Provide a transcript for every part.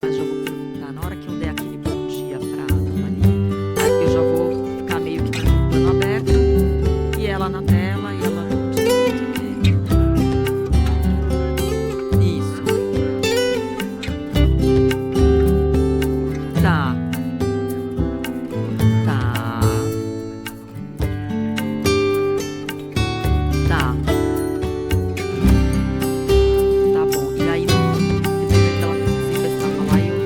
Mas já vou perguntar, na hora que eu der aquele bom dia pra Damaris, aí eu já vou ficar meio que com o plano aberto, e ela na tela, e ela não sei o quê. Isso. Tá. Tá. Tá. Tá bom. E aí, no depois que ela começar a falar, eu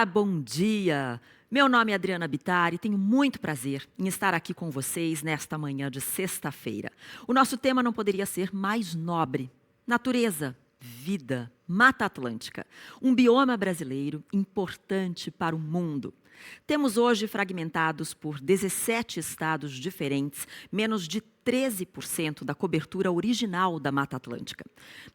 Olá, bom dia! Meu nome é Adriana Bittar e tenho muito prazer em estar aqui com vocês nesta manhã de sexta-feira. O nosso tema não poderia ser mais nobre: natureza, vida, Mata Atlântica, um bioma brasileiro importante para o mundo. Temos hoje fragmentados por 17 estados diferentes, menos de 13% da cobertura original da Mata Atlântica.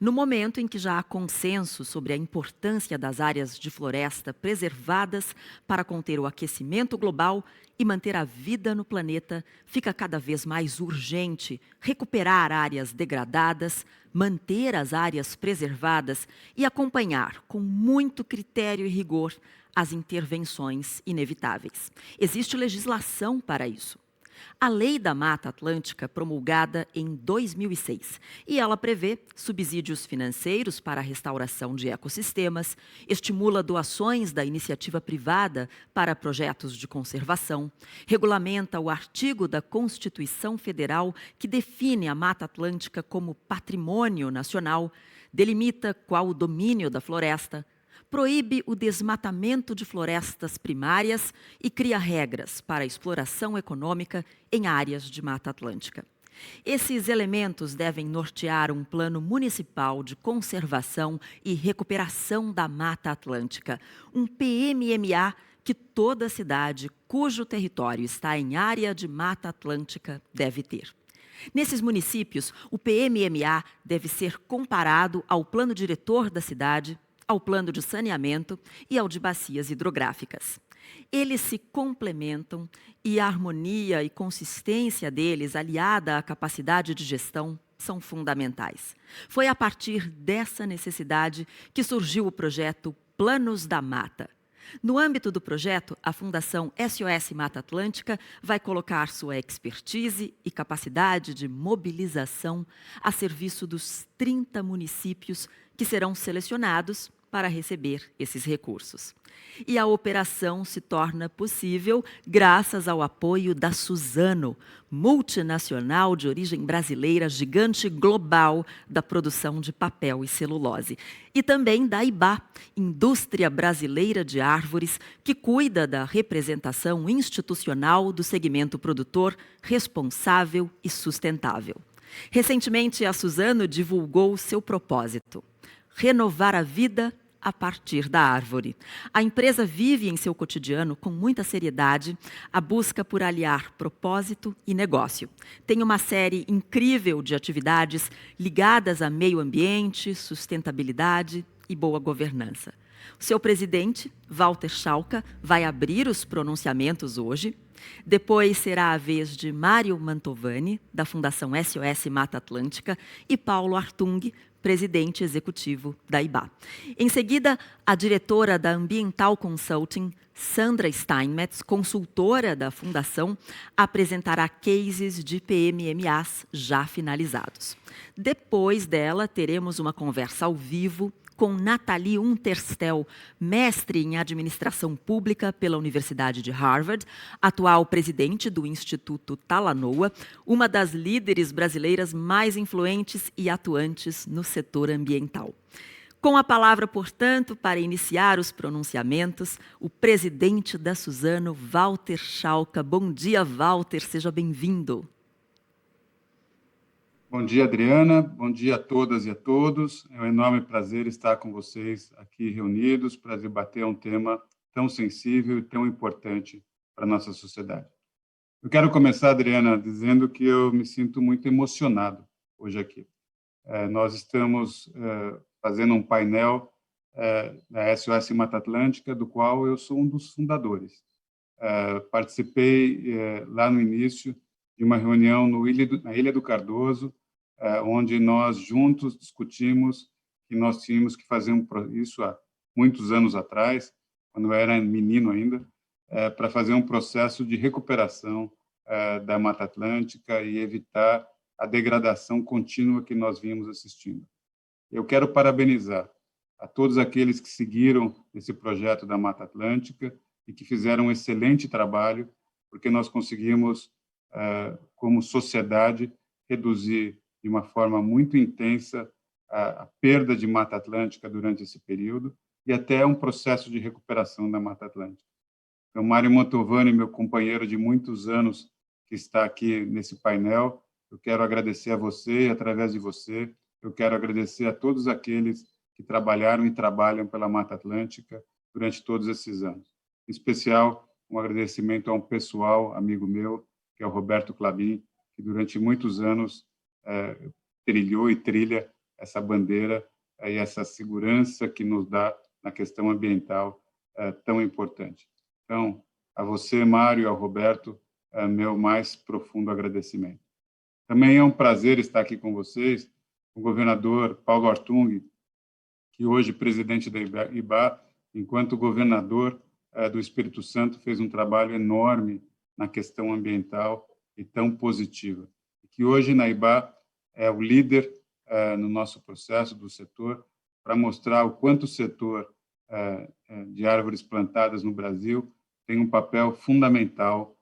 No momento em que já há consenso sobre a importância das áreas de floresta preservadas para conter o aquecimento global e manter a vida no planeta, fica cada vez mais urgente recuperar áreas degradadas, manter as áreas preservadas e acompanhar com muito critério e rigor as intervenções inevitáveis. Existe legislação para isso. A Lei da Mata Atlântica, promulgada em 2006, e ela prevê subsídios financeiros para a restauração de ecossistemas, estimula doações da iniciativa privada para projetos de conservação, regulamenta o artigo da Constituição Federal que define a Mata Atlântica como patrimônio nacional, delimita qual o domínio da floresta, proíbe o desmatamento de florestas primárias e cria regras para a exploração econômica em áreas de Mata Atlântica. Esses elementos devem nortear um plano municipal de conservação e recuperação da Mata Atlântica, um PMMA que toda cidade cujo território está em área de Mata Atlântica deve ter. Nesses municípios, o PMMA deve ser comparado ao plano diretor da cidade, ao plano de saneamento e ao de bacias hidrográficas. Eles se complementam e a harmonia e consistência deles, aliada à capacidade de gestão, são fundamentais. Foi a partir dessa necessidade que surgiu o projeto Planos da Mata. No âmbito do projeto, a Fundação SOS Mata Atlântica vai colocar sua expertise e capacidade de mobilização a serviço dos 30 municípios que serão selecionados para receber esses recursos. E a operação se torna possível graças ao apoio da Suzano, multinacional de origem brasileira, gigante global da produção de papel e celulose. E também da IBA, Indústria Brasileira de Árvores, que cuida da representação institucional do segmento produtor responsável e sustentável. Recentemente, a Suzano divulgou seu propósito: renovar a vida a partir da árvore. A empresa vive em seu cotidiano, com muita seriedade, a busca por aliar propósito e negócio. Tem uma série incrível de atividades ligadas a meio ambiente, sustentabilidade e boa governança. O seu presidente, Walter Schalka, vai abrir os pronunciamentos hoje. Depois será a vez de Mário Mantovani, da Fundação SOS Mata Atlântica, e Paulo Artung, presidente executivo da IBA. Em seguida, a diretora da Ambiental Consulting, Sandra Steinmetz, consultora da Fundação, apresentará cases de PMMAs já finalizados. Depois dela, teremos uma conversa ao vivo com Nathalie Unterstel, mestre em Administração Pública pela Universidade de Harvard, atual presidente do Instituto Talanoa, uma das líderes brasileiras mais influentes e atuantes no setor ambiental. Com a palavra, portanto, para iniciar os pronunciamentos, o presidente da Suzano, Walter Schalka. Bom dia, Walter, seja bem-vindo. Bom dia, Adriana. Bom dia a todas e a todos. É um enorme prazer estar com vocês aqui reunidos para debater um tema tão sensível e tão importante para a nossa sociedade. Eu quero começar, Adriana, dizendo que eu me sinto muito emocionado hoje aqui. Nós estamos fazendo um painel da SOS Mata Atlântica, do qual eu sou um dos fundadores. Participei lá no início de uma reunião na Ilha do Cardoso, onde nós juntos discutimos que nós tínhamos que fazer isso há muitos anos atrás, quando eu era menino ainda, para fazer um processo de recuperação da Mata Atlântica e evitar a degradação contínua que nós vínhamos assistindo. Eu quero parabenizar a todos aqueles que seguiram esse projeto da Mata Atlântica e que fizeram um excelente trabalho, porque nós conseguimos, como sociedade, reduzir de uma forma muito intensa a perda de Mata Atlântica durante esse período e até um processo de recuperação da Mata Atlântica. Então, Mário Mantovani, meu companheiro de muitos anos, que está aqui nesse painel, eu quero agradecer a você e, através de você, eu quero agradecer a todos aqueles que trabalharam e trabalham pela Mata Atlântica durante todos esses anos. Em especial, um agradecimento a um pessoal, amigo meu, que é o Roberto Clabin, que durante muitos anos trilhou e trilha essa bandeira e essa segurança que nos dá na questão ambiental tão importante. Então, a você, Mário, e ao Roberto, meu mais profundo agradecimento. Também é um prazer estar aqui com vocês, o governador Paulo Artung, que hoje presidente da IBA, enquanto governador do Espírito Santo, fez um trabalho enorme na questão ambiental e tão positiva. Que hoje na IBA é o líder no nosso processo do setor para mostrar o quanto o setor de árvores plantadas no Brasil tem um papel fundamental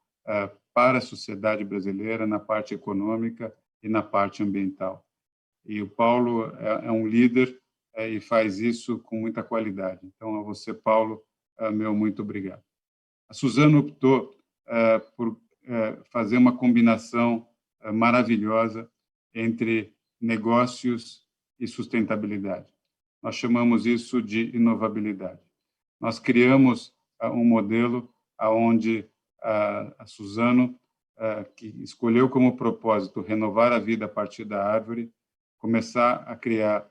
para a sociedade brasileira na parte econômica e na parte ambiental. E o Paulo é um líder e faz isso com muita qualidade. Então, a você, Paulo, meu muito obrigado. A Suzano optou por fazer uma combinação maravilhosa entre negócios e sustentabilidade. Nós chamamos isso de inovabilidade. Nós criamos um modelo onde a Suzano, que escolheu como propósito renovar a vida a partir da árvore, começar a criar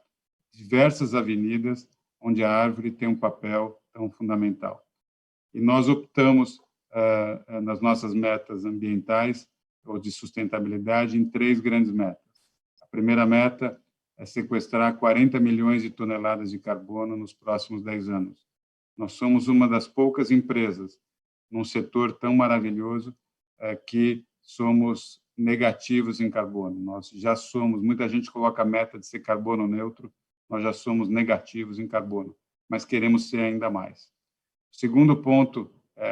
diversas avenidas onde a árvore tem um papel tão fundamental. E nós optamos, nas nossas metas ambientais ou de sustentabilidade, em 3 grandes metas. A primeira meta é sequestrar 40 milhões de toneladas de carbono nos próximos 10 anos. Nós somos uma das poucas empresas num setor tão maravilhoso que somos negativos em carbono. Nós já somos, muita gente coloca a meta de ser carbono neutro, nós já somos negativos em carbono, mas queremos ser ainda mais. O segundo ponto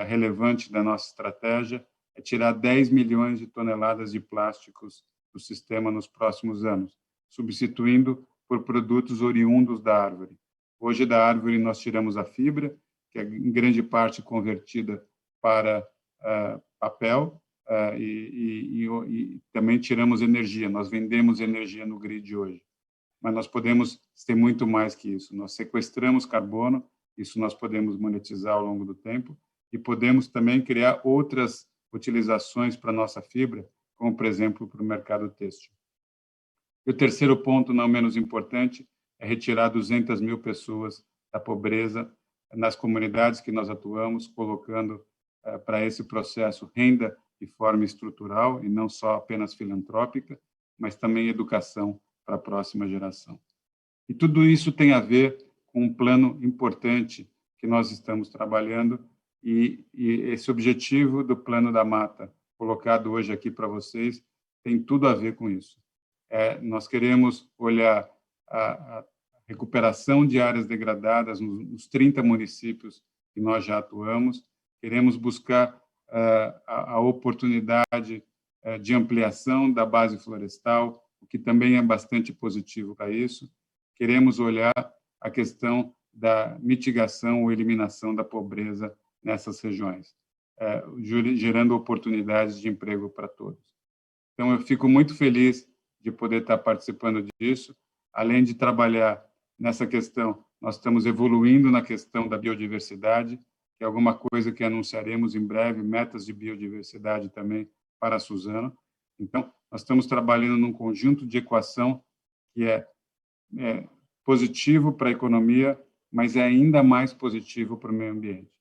relevante da nossa estratégia é tirar 10 milhões de toneladas de plásticos do sistema nos próximos anos, substituindo por produtos oriundos da árvore. Hoje, da árvore, nós tiramos a fibra, que é em grande parte convertida para papel, e também tiramos energia. Nós vendemos energia no grid hoje, mas nós podemos ter muito mais que isso. Nós sequestramos carbono, isso nós podemos monetizar ao longo do tempo, e podemos também criar outras utilizações para a nossa fibra, como, por exemplo, para o mercado têxtil. E o terceiro ponto, não menos importante, é retirar 200 mil pessoas da pobreza nas comunidades que nós atuamos, colocando para esse processo renda de forma estrutural e não só apenas filantrópica, mas também educação para a próxima geração. E tudo isso tem a ver com um plano importante que nós estamos trabalhando e esse objetivo do Plano da Mata, colocado hoje aqui para vocês, tem tudo a ver com isso. Nós queremos olhar a recuperação de áreas degradadas nos 30 municípios que nós já atuamos, queremos buscar a oportunidade de ampliação da base florestal, o que também é bastante positivo para isso. Queremos olhar a questão da mitigação ou eliminação da pobreza nessas regiões, gerando oportunidades de emprego para todos. Então, eu fico muito feliz de poder estar participando disso. Além de trabalhar nessa questão, nós estamos evoluindo na questão da biodiversidade, que é alguma coisa que anunciaremos em breve, metas de biodiversidade também para a Suzano. Então, nós estamos trabalhando num conjunto de equação que é positivo para a economia, mas é ainda mais positivo para o meio ambiente.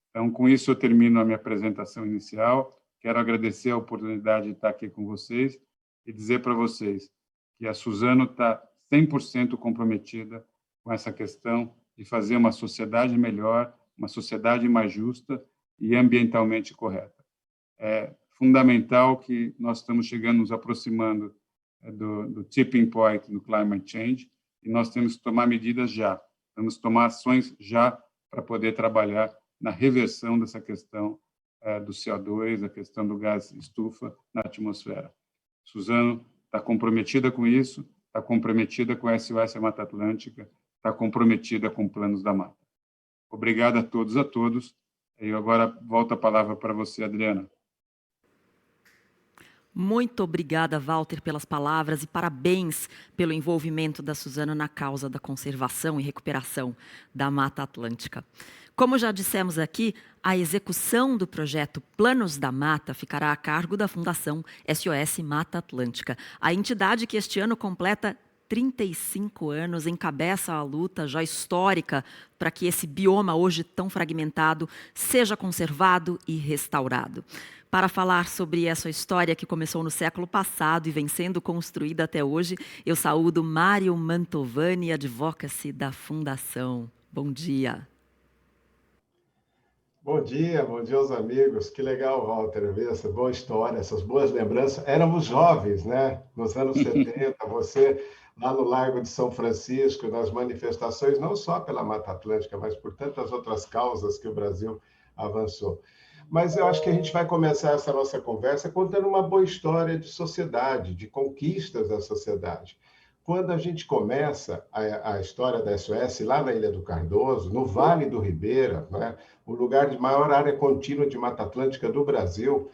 Então, com isso, eu termino a minha apresentação inicial. Quero agradecer a oportunidade de estar aqui com vocês e dizer para vocês que a Suzano está 100% comprometida com essa questão de fazer uma sociedade melhor, uma sociedade mais justa e ambientalmente correta. É fundamental que nós estamos chegando, nos aproximando do tipping point do climate change e nós temos que tomar medidas já, temos que tomar ações já para poder trabalhar na reversão dessa questão do CO2, a questão do gás estufa na atmosfera. Suzano está comprometida com isso, está comprometida com a SOS Mata Atlântica, está comprometida com planos da mata. Obrigado a todos, a todos. Eu agora volto a palavra para você, Adriana. Muito obrigada, Walter, pelas palavras e parabéns pelo envolvimento da Suzana na causa da conservação e recuperação da Mata Atlântica. Como já dissemos aqui, a execução do projeto Planos da Mata ficará a cargo da Fundação SOS Mata Atlântica, a entidade que este ano completa 35 anos, encabeça a luta já histórica para que esse bioma hoje tão fragmentado seja conservado e restaurado. Para falar sobre essa história que começou no século passado e vem sendo construída até hoje, eu saúdo Mário Mantovani, advocacy da Fundação. Bom dia. Bom dia aos amigos. Que legal, Walter, ver essa boa história, essas boas lembranças. Éramos jovens, né? Nos anos 70, você lá no Largo de São Francisco, nas manifestações, não só pela Mata Atlântica, mas por tantas outras causas que o Brasil avançou. Mas eu acho que a gente vai começar essa nossa conversa contando uma boa história de sociedade, de conquistas da sociedade. Quando a gente começa a história da SOS lá na Ilha do Cardoso, no Vale do Ribeira, né, o lugar de maior área contínua de Mata Atlântica do Brasil,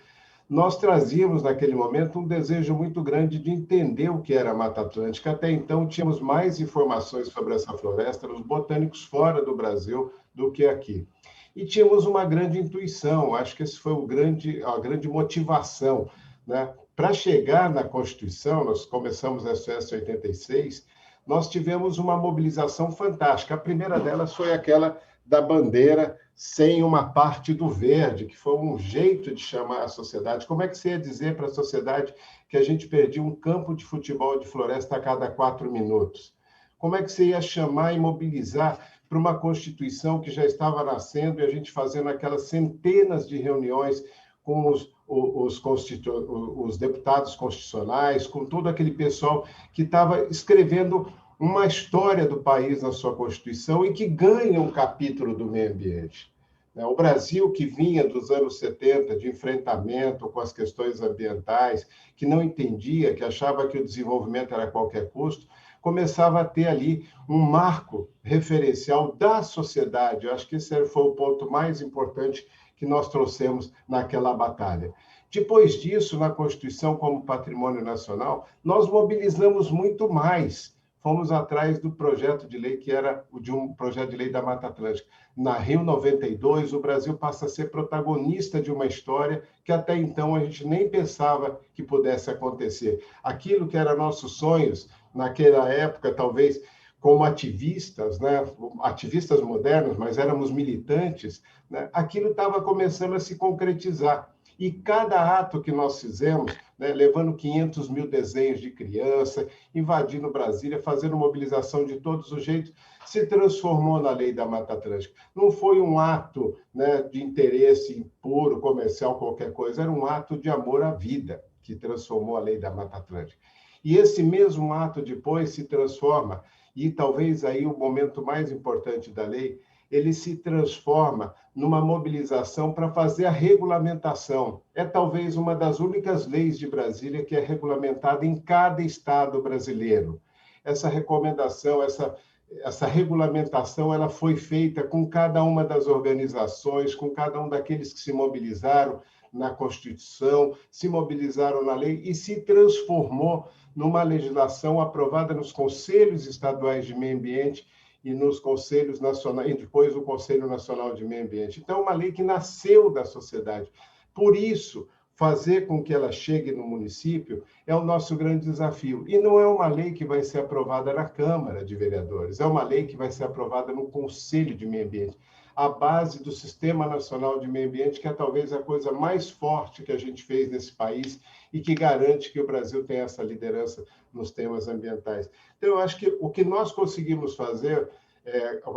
nós trazíamos naquele momento um desejo muito grande de entender o que era a Mata Atlântica. Até então, tínhamos mais informações sobre essa floresta nos botânicos fora do Brasil do que aqui. E tínhamos uma grande intuição, acho que esse foi a grande motivação, né? Para chegar na Constituição, nós começamos a SOS em 86, nós tivemos uma mobilização fantástica. A primeira delas foi aquela da bandeira sem uma parte do verde, que foi um jeito de chamar a sociedade. Como é que você ia dizer para a sociedade que a gente perdia um campo de futebol de floresta a cada 4 minutos? Como é que você ia chamar e mobilizar para uma Constituição que já estava nascendo e a gente fazendo aquelas centenas de reuniões com os deputados constitucionais, com todo aquele pessoal que estava escrevendo uma história do país na sua Constituição e que ganha um capítulo do meio ambiente. O Brasil, que vinha dos anos 70 de enfrentamento com as questões ambientais, que não entendia, que achava que o desenvolvimento era a qualquer custo, começava a ter ali um marco referencial da sociedade. Eu acho que esse foi o ponto mais importante que nós trouxemos naquela batalha. Depois disso, na Constituição como Patrimônio Nacional, nós mobilizamos muito mais. Fomos atrás do projeto de lei, que era de um projeto de lei da Mata Atlântica. Na Rio 92, o Brasil passa a ser protagonista de uma história que até então a gente nem pensava que pudesse acontecer. Aquilo que eram nossos sonhos, naquela época, talvez como ativistas, né? Ativistas modernos, mas éramos militantes, né? Aquilo estava começando a se concretizar. E cada ato que nós fizemos, né, levando 500 mil desenhos de criança, invadindo Brasília, fazendo mobilização de todos os jeitos, se transformou na Lei da Mata Atlântica. Não foi um ato, né, de interesse puro, comercial, qualquer coisa, era um ato de amor à vida que transformou a Lei da Mata Atlântica. E esse mesmo ato depois se transforma, e talvez aí o momento mais importante da lei, ele se transforma numa mobilização para fazer a regulamentação. É talvez uma das únicas leis de Brasília que é regulamentada em cada estado brasileiro. Essa recomendação, essa regulamentação, ela foi feita com cada uma das organizações, com cada um daqueles que se mobilizaram na Constituição, se mobilizaram na lei e se transformou numa legislação aprovada nos Conselhos Estaduais de Meio Ambiente e nos Conselhos Nacionais, e depois o Conselho Nacional de Meio Ambiente. Então, é uma lei que nasceu da sociedade. Por isso, fazer com que ela chegue no município é o nosso grande desafio. E não é uma lei que vai ser aprovada na Câmara de Vereadores, é uma lei que vai ser aprovada no Conselho de Meio Ambiente. A base do Sistema Nacional de Meio Ambiente, que é talvez a coisa mais forte que a gente fez nesse país e que garante que o Brasil tem essa liderança nos temas ambientais. Então, eu acho que o que nós conseguimos fazer,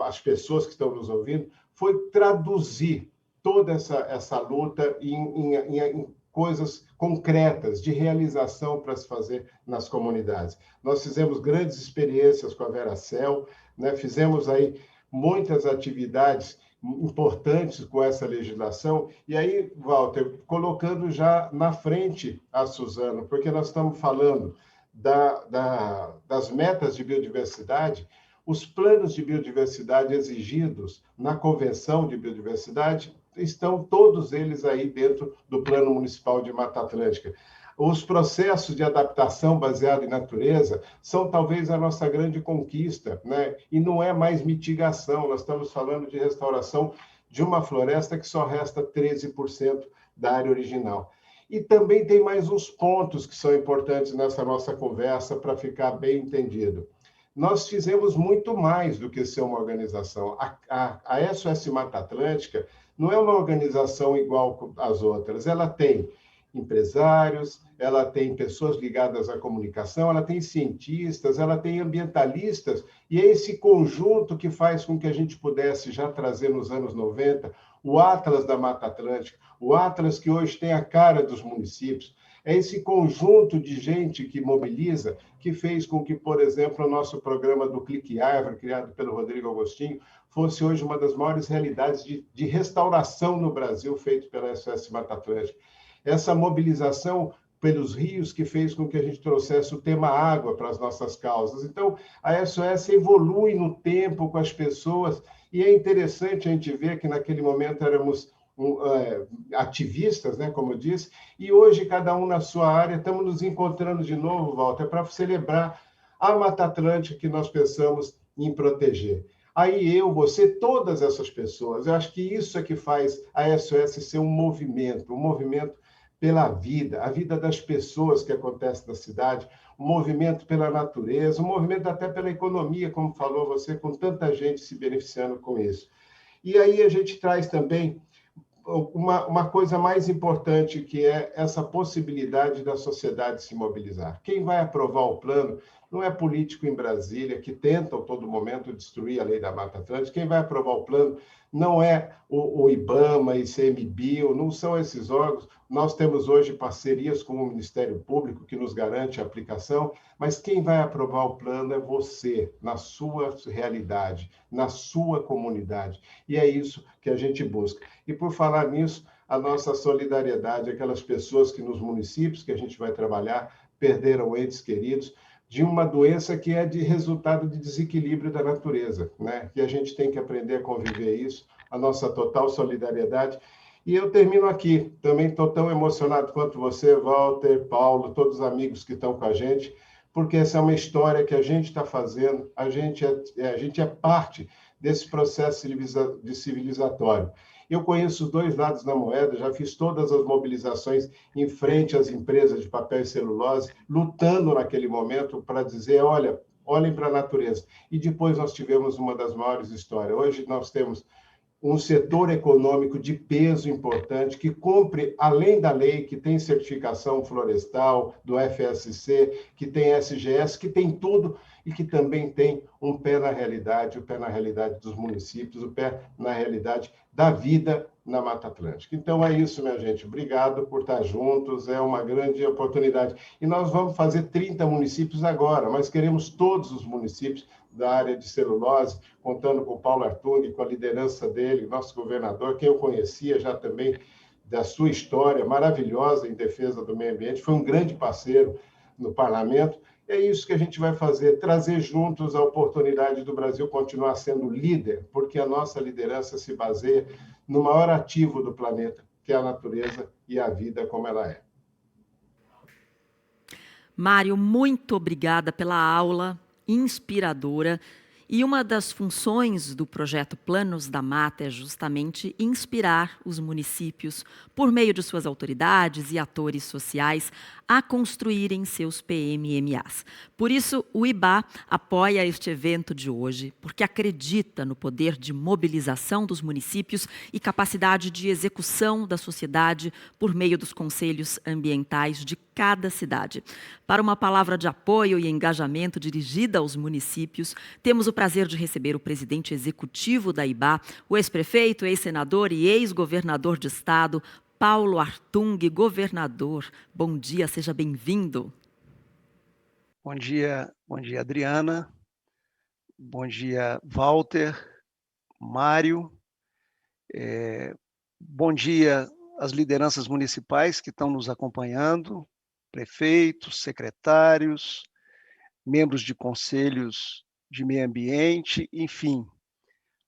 as pessoas que estão nos ouvindo, foi traduzir toda essa luta em coisas concretas, de realização para se fazer nas comunidades. Nós fizemos grandes experiências com a Veracel, né? Fizemos aí muitas atividades importantes com essa legislação. E aí, Walter, colocando já na frente a Suzana, porque nós estamos falando das metas de biodiversidade, os planos de biodiversidade exigidos na Convenção de Biodiversidade estão todos eles aí dentro do Plano Municipal de Mata Atlântica. Os processos de adaptação baseado em natureza são talvez a nossa grande conquista, né? E não é mais mitigação, nós estamos falando de restauração de uma floresta que só resta 13% da área original. E também tem mais uns pontos que são importantes nessa nossa conversa para ficar bem entendido. Nós fizemos muito mais do que ser uma organização. A SOS Mata Atlântica não é uma organização igual às outras, ela tem empresários, ela tem pessoas ligadas à comunicação, ela tem cientistas, ela tem ambientalistas, e é esse conjunto que faz com que a gente pudesse já trazer nos anos 90 o Atlas da Mata Atlântica, o Atlas que hoje tem a cara dos municípios. É esse conjunto de gente que mobiliza que fez com que, por exemplo, o nosso programa do Clique Árvore, criado pelo Rodrigo Agostinho, fosse hoje uma das maiores realidades de restauração no Brasil, feito pela SOS Mata Atlântica. Essa mobilização pelos rios que fez com que a gente trouxesse o tema água para as nossas causas. Então, a SOS evolui no tempo com as pessoas, e é interessante a gente ver que naquele momento éramos ativistas, né, como eu disse, e hoje, cada um na sua área, estamos nos encontrando de novo, Walter, para celebrar a Mata Atlântica que nós pensamos em proteger. Aí eu, você, todas essas pessoas, eu acho que isso é que faz a SOS ser um movimento pela vida, a vida das pessoas que acontece na cidade, um movimento pela natureza, um movimento até pela economia, como falou você, com tanta gente se beneficiando com isso. E aí a gente traz também uma coisa mais importante, que é essa possibilidade da sociedade se mobilizar. Quem vai aprovar o plano não é político em Brasília, que tentam, todo momento, destruir a lei da Mata Atlântica. Quem vai aprovar o plano não é o IBAMA, ICMBio, não são esses órgãos. Nós temos hoje parcerias com o Ministério Público, que nos garante a aplicação, mas quem vai aprovar o plano é você, na sua realidade, na sua comunidade. E é isso que a gente busca. E, por falar nisso, a nossa solidariedade àquelas pessoas que nos municípios que a gente vai trabalhar perderam entes queridos de uma doença que é de resultado de desequilíbrio da natureza, né? E a gente tem que aprender a conviver isso, a nossa total solidariedade. E eu termino aqui, também estou tão emocionado quanto você, Walter, Paulo, todos os amigos que estão com a gente, porque essa é uma história que a gente está fazendo, a gente é parte desse processo civilizatório. Eu conheço os dois lados da moeda, já fiz todas as mobilizações em frente às empresas de papel e celulose, lutando naquele momento para dizer, olha, olhem para a natureza. E depois nós tivemos uma das maiores histórias. Hoje nós temos um setor econômico de peso importante, que cumpre, além da lei, que tem certificação florestal do FSC, que tem SGS, que tem tudo, e que também tem um pé na realidade, o pé na realidade dos municípios, o pé na realidade da vida na Mata Atlântica. Então é isso, minha gente. Obrigado por estar juntos, é uma grande oportunidade. E nós vamos fazer 30 municípios agora, mas queremos todos os municípios da área de celulose, contando com o Paulo Artung, com a liderança dele, nosso governador, quem eu conhecia já também da sua história maravilhosa em defesa do meio ambiente, foi um grande parceiro no parlamento. É isso que a gente vai fazer, trazer juntos a oportunidade do Brasil continuar sendo líder, porque a nossa liderança se baseia no maior ativo do planeta, que é a natureza e a vida como ela é. Mário, muito obrigada pela aula inspiradora. E uma das funções do projeto Planos da Mata é justamente inspirar os municípios, por meio de suas autoridades e atores sociais, a construírem seus PMMAs. Por isso, o IBA apoia este evento de hoje, porque acredita no poder de mobilização dos municípios e capacidade de execução da sociedade por meio dos conselhos ambientais de cada cidade. Para uma palavra de apoio e engajamento dirigida aos municípios, temos o prazer de receber o presidente executivo da IBA, o ex-prefeito, ex-senador e ex-governador de estado, Paulo Artung. Governador, bom dia, seja bem-vindo. Bom dia, Adriana. Bom dia, Walter, Mário. Bom dia às lideranças municipais que estão nos acompanhando, prefeitos, secretários, membros de conselhos de meio ambiente, enfim,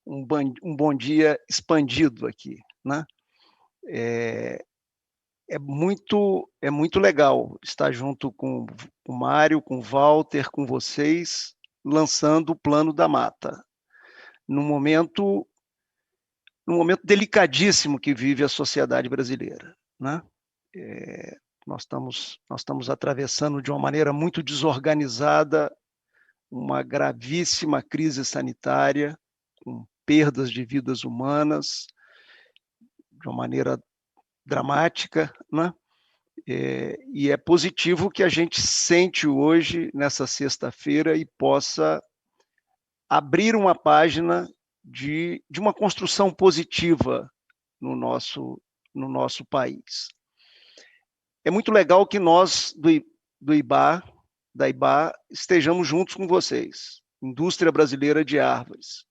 um bom dia expandido aqui, né? É muito legal estar junto com o Mário, com o Walter, com vocês, lançando o Plano da Mata, num momento delicadíssimo que vive a sociedade brasileira, né? Nós estamos atravessando de uma maneira muito desorganizada uma gravíssima crise sanitária, com perdas de vidas humanas, de uma maneira dramática, né? E é positivo que a gente sente hoje, nessa sexta-feira, e possa abrir uma página de uma construção positiva no nosso país. É muito legal que nós, da IBA, estejamos juntos com vocês, Indústria Brasileira de Árvores,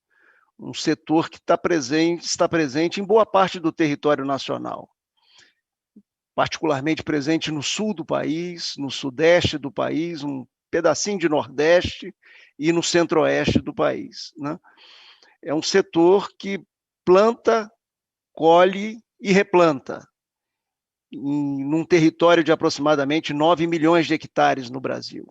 um setor que está presente em boa parte do território nacional, particularmente presente no sul do país, no sudeste do país, um pedacinho de nordeste e no centro-oeste do país, né? É um setor que planta, colhe e replanta, num território de aproximadamente 9 milhões de hectares no Brasil.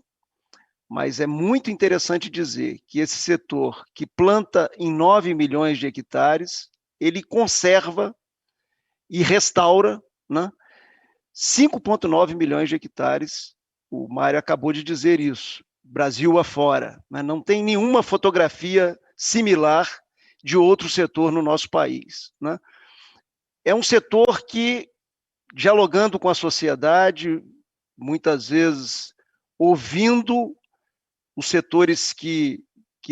Mas é muito interessante dizer que esse setor que planta em 9 milhões de hectares, ele conserva e restaura, né, 5,9 milhões de hectares. O Mário acabou de dizer isso, Brasil afora, mas não tem nenhuma fotografia similar de outro setor no nosso país, né? É um setor que, dialogando com a sociedade, muitas vezes ouvindo os setores que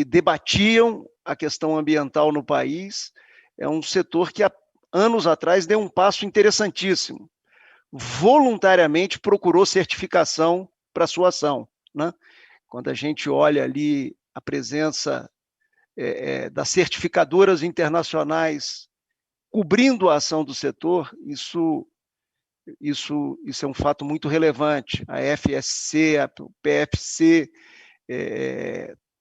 debatiam a questão ambiental no país, é um setor que há anos atrás deu um passo interessantíssimo. Voluntariamente procurou certificação para sua ação, né? Quando a gente olha ali a presença das certificadoras internacionais cobrindo a ação do setor, isso é um fato muito relevante. A FSC, a PFC,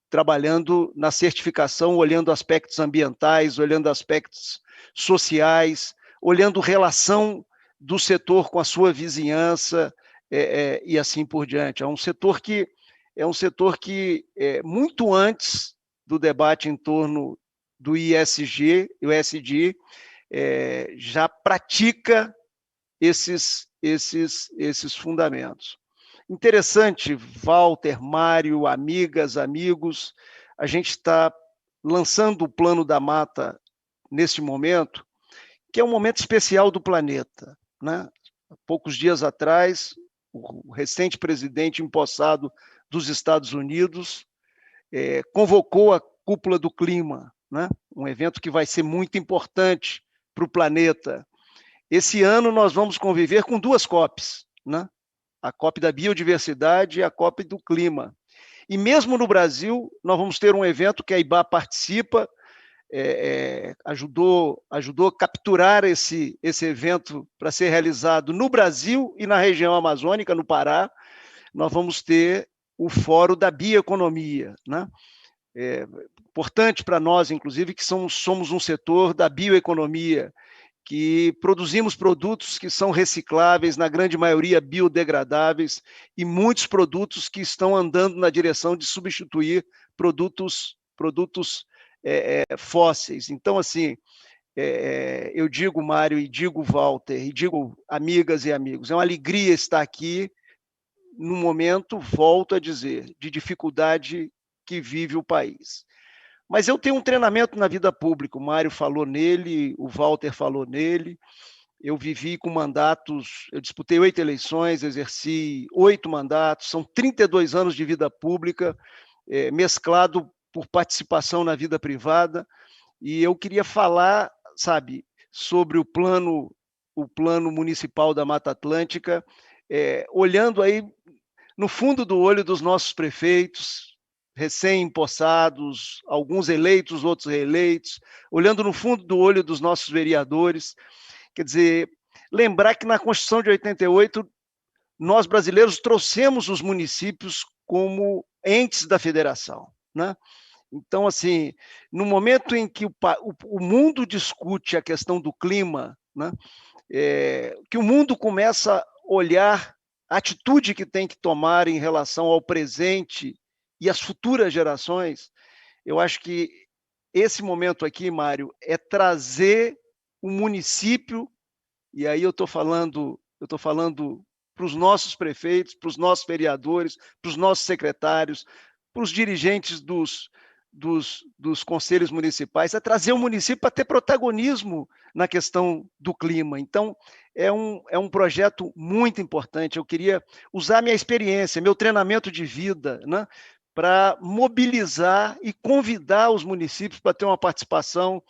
trabalhando na certificação, olhando aspectos ambientais, olhando aspectos sociais, olhando relação do setor com a sua vizinhança, e assim por diante. É um setor que muito antes do debate em torno do ESG, já pratica esses fundamentos. Interessante, Walter, Mário, amigas, amigos, a gente está lançando o Plano da Mata neste momento, que é um momento especial do planeta, né? Há poucos dias atrás, o recente presidente empossado dos Estados Unidos convocou a Cúpula do Clima, né? Um evento que vai ser muito importante para o planeta. Esse ano nós vamos conviver com duas COPs, né? A COP da biodiversidade e a COP do clima. E mesmo no Brasil, nós vamos ter um evento que a IBA participa, ajudou a capturar esse evento para ser realizado no Brasil e na região amazônica, no Pará. Nós vamos ter o Fórum da Bioeconomia, né? Importante para nós, inclusive, que somos um setor da bioeconomia, que produzimos produtos que são recicláveis, na grande maioria biodegradáveis, e muitos produtos que estão andando na direção de substituir produtos fósseis. Então, assim, eu digo, Mário, e digo, Walter, e digo, amigas e amigos, é uma alegria estar aqui num momento, volto a dizer, de dificuldade que vive o país. Mas eu tenho um treinamento na vida pública, o Mário falou nele, o Walter falou nele, eu vivi com mandatos, eu disputei 8 eleições, exerci 8 mandatos, são 32 anos de vida pública, mesclado por participação na vida privada, e eu queria falar, sabe, sobre o plano municipal da Mata Atlântica, olhando aí no fundo do olho dos nossos prefeitos, recém-empossados, alguns eleitos, outros reeleitos, olhando no fundo do olho dos nossos vereadores. Quer dizer, lembrar que na Constituição de 88, nós brasileiros trouxemos os municípios como entes da federação, né? Então, assim, no momento em que o mundo discute a questão do clima, né, que o mundo começa a olhar a atitude que tem que tomar em relação ao presente e às futuras gerações, eu acho que esse momento aqui, Mário, é trazer o município, e aí eu estou falando para os nossos prefeitos, para os nossos vereadores, para os nossos secretários, para os dirigentes dos conselhos municipais, é trazer o município para ter protagonismo na questão do clima. Então, é um projeto muito importante. Eu queria usar minha experiência, meu treinamento de vida, né, para mobilizar e convidar os municípios para ter uma participação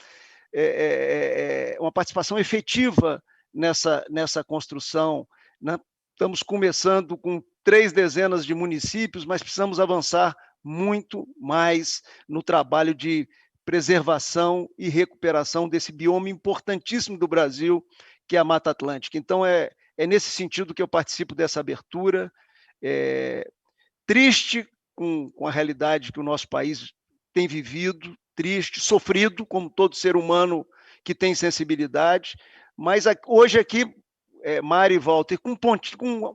efetiva nessa construção, né? Estamos começando com 3 dezenas de municípios, mas precisamos avançar muito mais no trabalho de preservação e recuperação desse bioma importantíssimo do Brasil, que é a Mata Atlântica. Então, é nesse sentido que eu participo dessa abertura, triste com a realidade que o nosso país tem vivido, triste, sofrido, como todo ser humano que tem sensibilidade, mas hoje aqui, Mari e Walter, com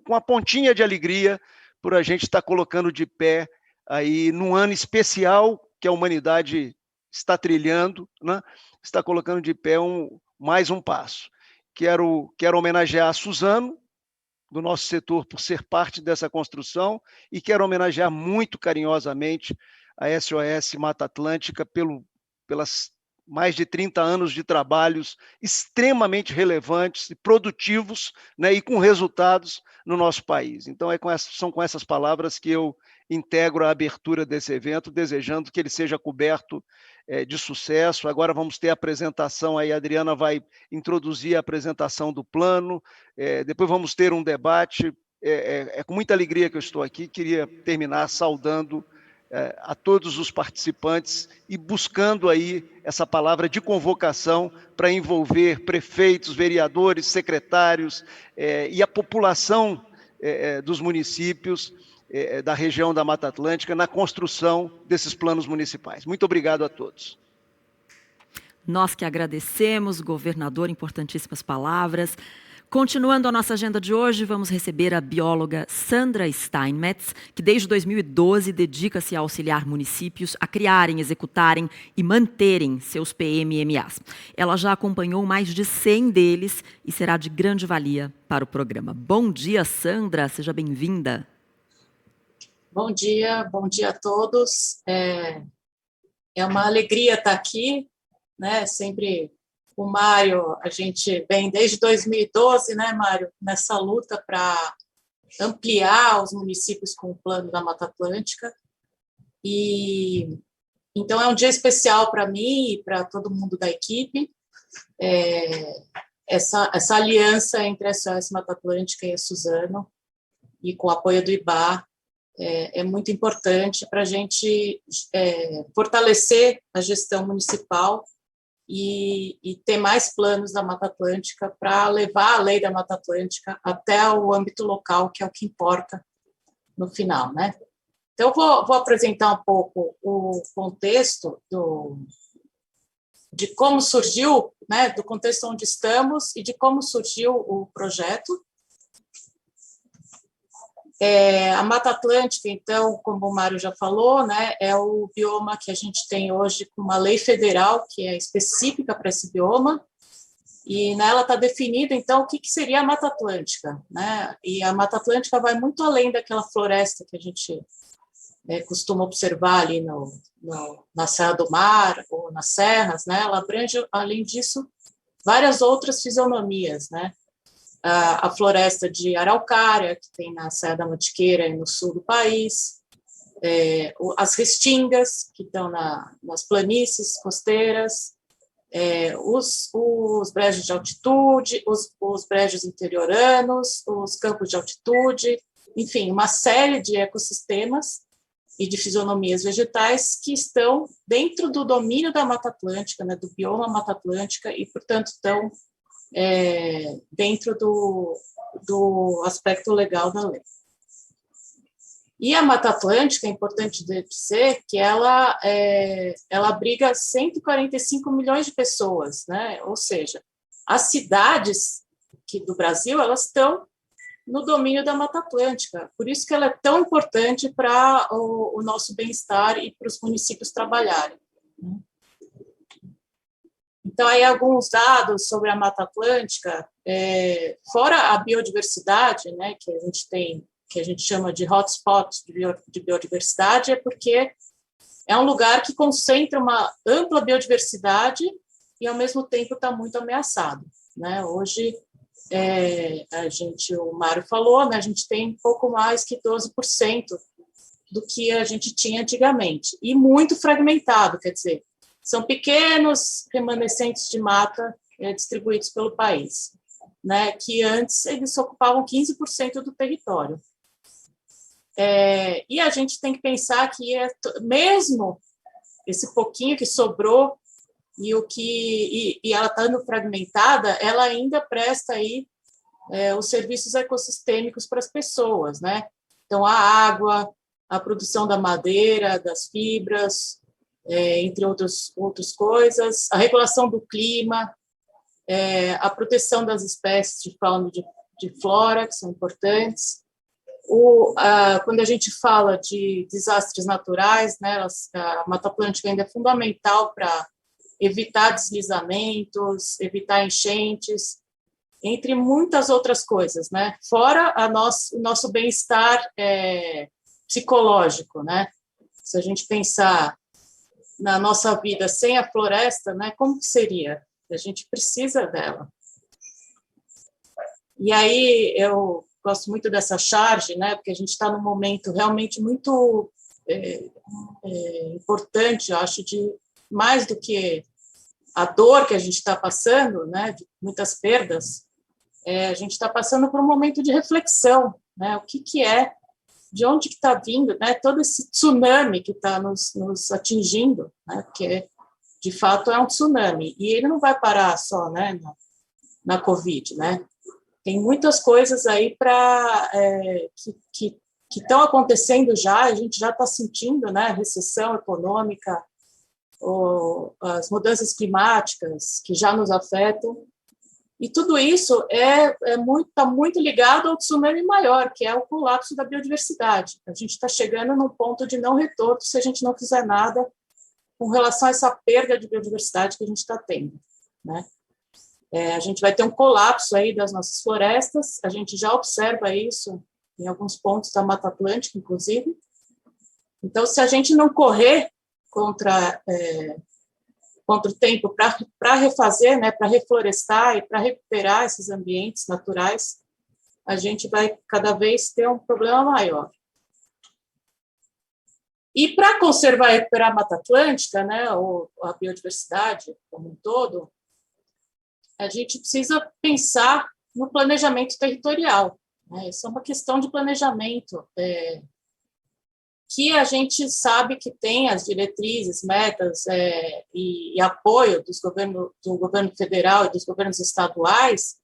uma pontinha de alegria por a gente estar colocando de pé aí num ano especial que a humanidade está trilhando, né? Está colocando de pé mais um passo. Quero homenagear a Suzano, do nosso setor, por ser parte dessa construção, e quero homenagear muito carinhosamente a SOS Mata Atlântica pelas mais de 30 anos de trabalhos extremamente relevantes e produtivos, né, e com resultados no nosso país. Então, são com essas palavras que eu integro a abertura desse evento, desejando que ele seja coberto de sucesso. Agora vamos ter a apresentação, aí a Adriana vai introduzir a apresentação do plano, depois vamos ter um debate. É com muita alegria que eu estou aqui, queria terminar saudando a todos os participantes e buscando aí essa palavra de convocação para envolver prefeitos, vereadores, secretários e a população dos municípios da região da Mata Atlântica na construção desses planos municipais. Muito obrigado a todos. Nós que agradecemos, governador, importantíssimas palavras. Continuando a nossa agenda de hoje, vamos receber a bióloga Sandra Steinmetz, que desde 2012 dedica-se a auxiliar municípios a criarem, executarem e manterem seus PMMAs. Ela já acompanhou mais de 100 deles e será de grande valia para o programa. Bom dia, Sandra, seja bem-vinda. Bom dia a todos. É uma alegria estar aqui, né? Sempre o Mário, a gente vem desde 2012, né, Mário, nessa luta para ampliar os municípios com o plano da Mata Atlântica. E então é um dia especial para mim e para todo mundo da equipe. Essa aliança entre a SOS Mata Atlântica e a Suzano, e com o apoio do IBA, é muito importante para a gente fortalecer a gestão municipal e ter mais planos da Mata Atlântica para levar a lei da Mata Atlântica até o âmbito local, que é o que importa no final, né? Então, eu vou apresentar um pouco o contexto de como surgiu, né, do contexto onde estamos e de como surgiu o projeto. A Mata Atlântica, então, como o Mário já falou, né, é o bioma que a gente tem hoje com uma lei federal que é específica para esse bioma, e nela está definido, então, o que seria a Mata Atlântica, né? E a Mata Atlântica vai muito além daquela floresta que a gente costuma observar ali na Serra do Mar ou nas serras, né? Ela abrange, além disso, várias outras fisionomias, né? A floresta de araucária, que tem na Serra da Mantiqueira e no sul do país, as restingas, que estão nas planícies costeiras, os brejos de altitude, os brejos interioranos, os campos de altitude, enfim, uma série de ecossistemas e de fisionomias vegetais que estão dentro do domínio da Mata Atlântica, né, do bioma Mata Atlântica, e, portanto, estão dentro do aspecto legal da lei. E a Mata Atlântica, é importante dizer que ela abriga 145 milhões de pessoas, né? Ou seja, as cidades do Brasil, elas estão no domínio da Mata Atlântica. Por isso que ela é tão importante para o nosso bem-estar e para os municípios trabalharem. Então, aí alguns dados sobre a Mata Atlântica, fora a biodiversidade, né, que a gente tem, que a gente chama de hotspots de biodiversidade, é porque é um lugar que concentra uma ampla biodiversidade e, ao mesmo tempo, está muito ameaçado, né? Hoje, o Mário falou, né, a gente tem pouco mais que 12% do que a gente tinha antigamente, e muito fragmentado, quer dizer, são pequenos remanescentes de mata distribuídos pelo país, né, que antes eles ocupavam 15% do território. E a gente tem que pensar que mesmo esse pouquinho que sobrou e ela estando fragmentada, ela ainda presta aí os serviços ecossistêmicos para as pessoas, né? Então, a água, a produção da madeira, das fibras, entre outras coisas, a regulação do clima, a proteção das espécies de fauna e de flora, que são importantes. Quando a gente fala de desastres naturais, né, a Mata Atlântica ainda é fundamental para evitar deslizamentos, evitar enchentes, entre muitas outras coisas, né? Fora o nosso bem-estar psicológico, né? Se a gente pensar na nossa vida sem a floresta, né, como que seria? A gente precisa dela. E aí eu gosto muito dessa charge, né, porque a gente está num momento realmente muito importante, eu acho, de mais do que a dor que a gente está passando, né, de muitas perdas, a gente está passando por um momento de reflexão, né, o que é, de onde que está vindo, né, todo esse tsunami que está nos atingindo, né, porque, de fato, é um tsunami, e ele não vai parar só, né, na Covid, né, tem muitas coisas aí que estão acontecendo já, a gente já está sentindo, né, recessão econômica, as mudanças climáticas que já nos afetam, e tudo isso está muito ligado ao tsunami maior, que é o colapso da biodiversidade. A gente está chegando num ponto de não retorno se a gente não fizer nada com relação a essa perda de biodiversidade que a gente está tendo, né? A gente vai ter um colapso aí das nossas florestas, a gente já observa isso em alguns pontos da Mata Atlântica, inclusive. Então, se a gente não correr contra o tempo para refazer, né, para reflorestar e para recuperar esses ambientes naturais, a gente vai cada vez ter um problema maior. E para conservar e recuperar a Mata Atlântica, né, ou a biodiversidade como um todo, a gente precisa pensar no planejamento territorial, né? Isso é uma questão de planejamento, que a gente sabe que tem as diretrizes, metas e apoio do governo federal e dos governos estaduais,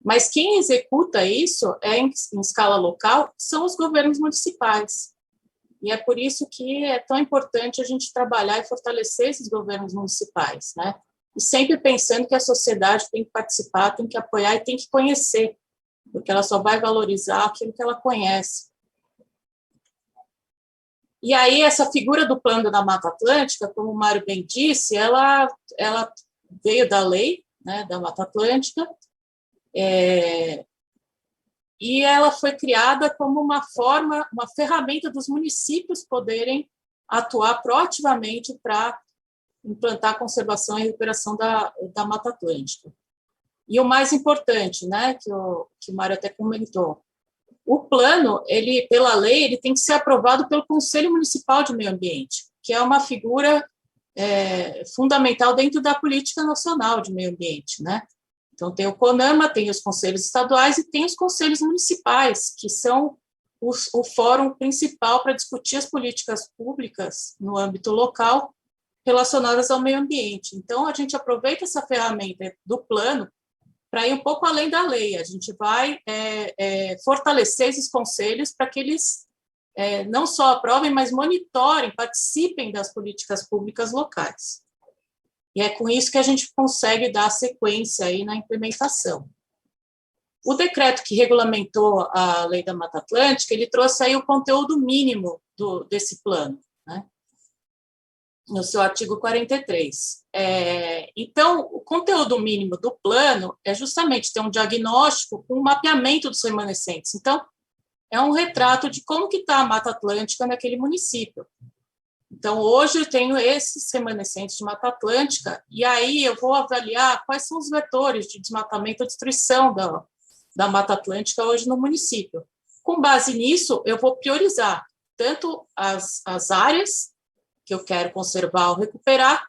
mas quem executa isso em escala local são os governos municipais. E é por isso que é tão importante a gente trabalhar e fortalecer esses governos municipais, né? E sempre pensando que a sociedade tem que participar, tem que apoiar e tem que conhecer, porque ela só vai valorizar aquilo que ela conhece. E aí, essa figura do Plano da Mata Atlântica, como o Mário bem disse, ela veio da lei, né, da Mata Atlântica, e ela foi criada como uma ferramenta dos municípios poderem atuar proativamente para implantar a conservação e recuperação da Mata Atlântica. E o mais importante, né, que o Mário até comentou, o plano, pela lei, ele tem que ser aprovado pelo Conselho Municipal de Meio Ambiente, que é uma figura fundamental dentro da política nacional de meio ambiente, né? Então, tem o CONAMA, tem os conselhos estaduais e tem os conselhos municipais, que são o fórum principal para discutir as políticas públicas no âmbito local relacionadas ao meio ambiente. Então, a gente aproveita essa ferramenta do plano para ir um pouco além da lei. A gente vai fortalecer esses conselhos para que eles não só aprovem, mas monitorem, participem das políticas públicas locais. E é com isso que a gente consegue dar sequência aí na implementação. O decreto que regulamentou a Lei da Mata Atlântica, ele trouxe aí o conteúdo mínimo desse plano, né? No seu artigo 43. Então, o conteúdo mínimo do plano é justamente ter um diagnóstico com um mapeamento dos remanescentes. Então, é um retrato de como que está a Mata Atlântica naquele município. Então, hoje eu tenho esses remanescentes de Mata Atlântica, e aí eu vou avaliar quais são os vetores de desmatamento ou destruição da Mata Atlântica hoje no município. Com base nisso, eu vou priorizar tanto as áreas que eu quero conservar ou recuperar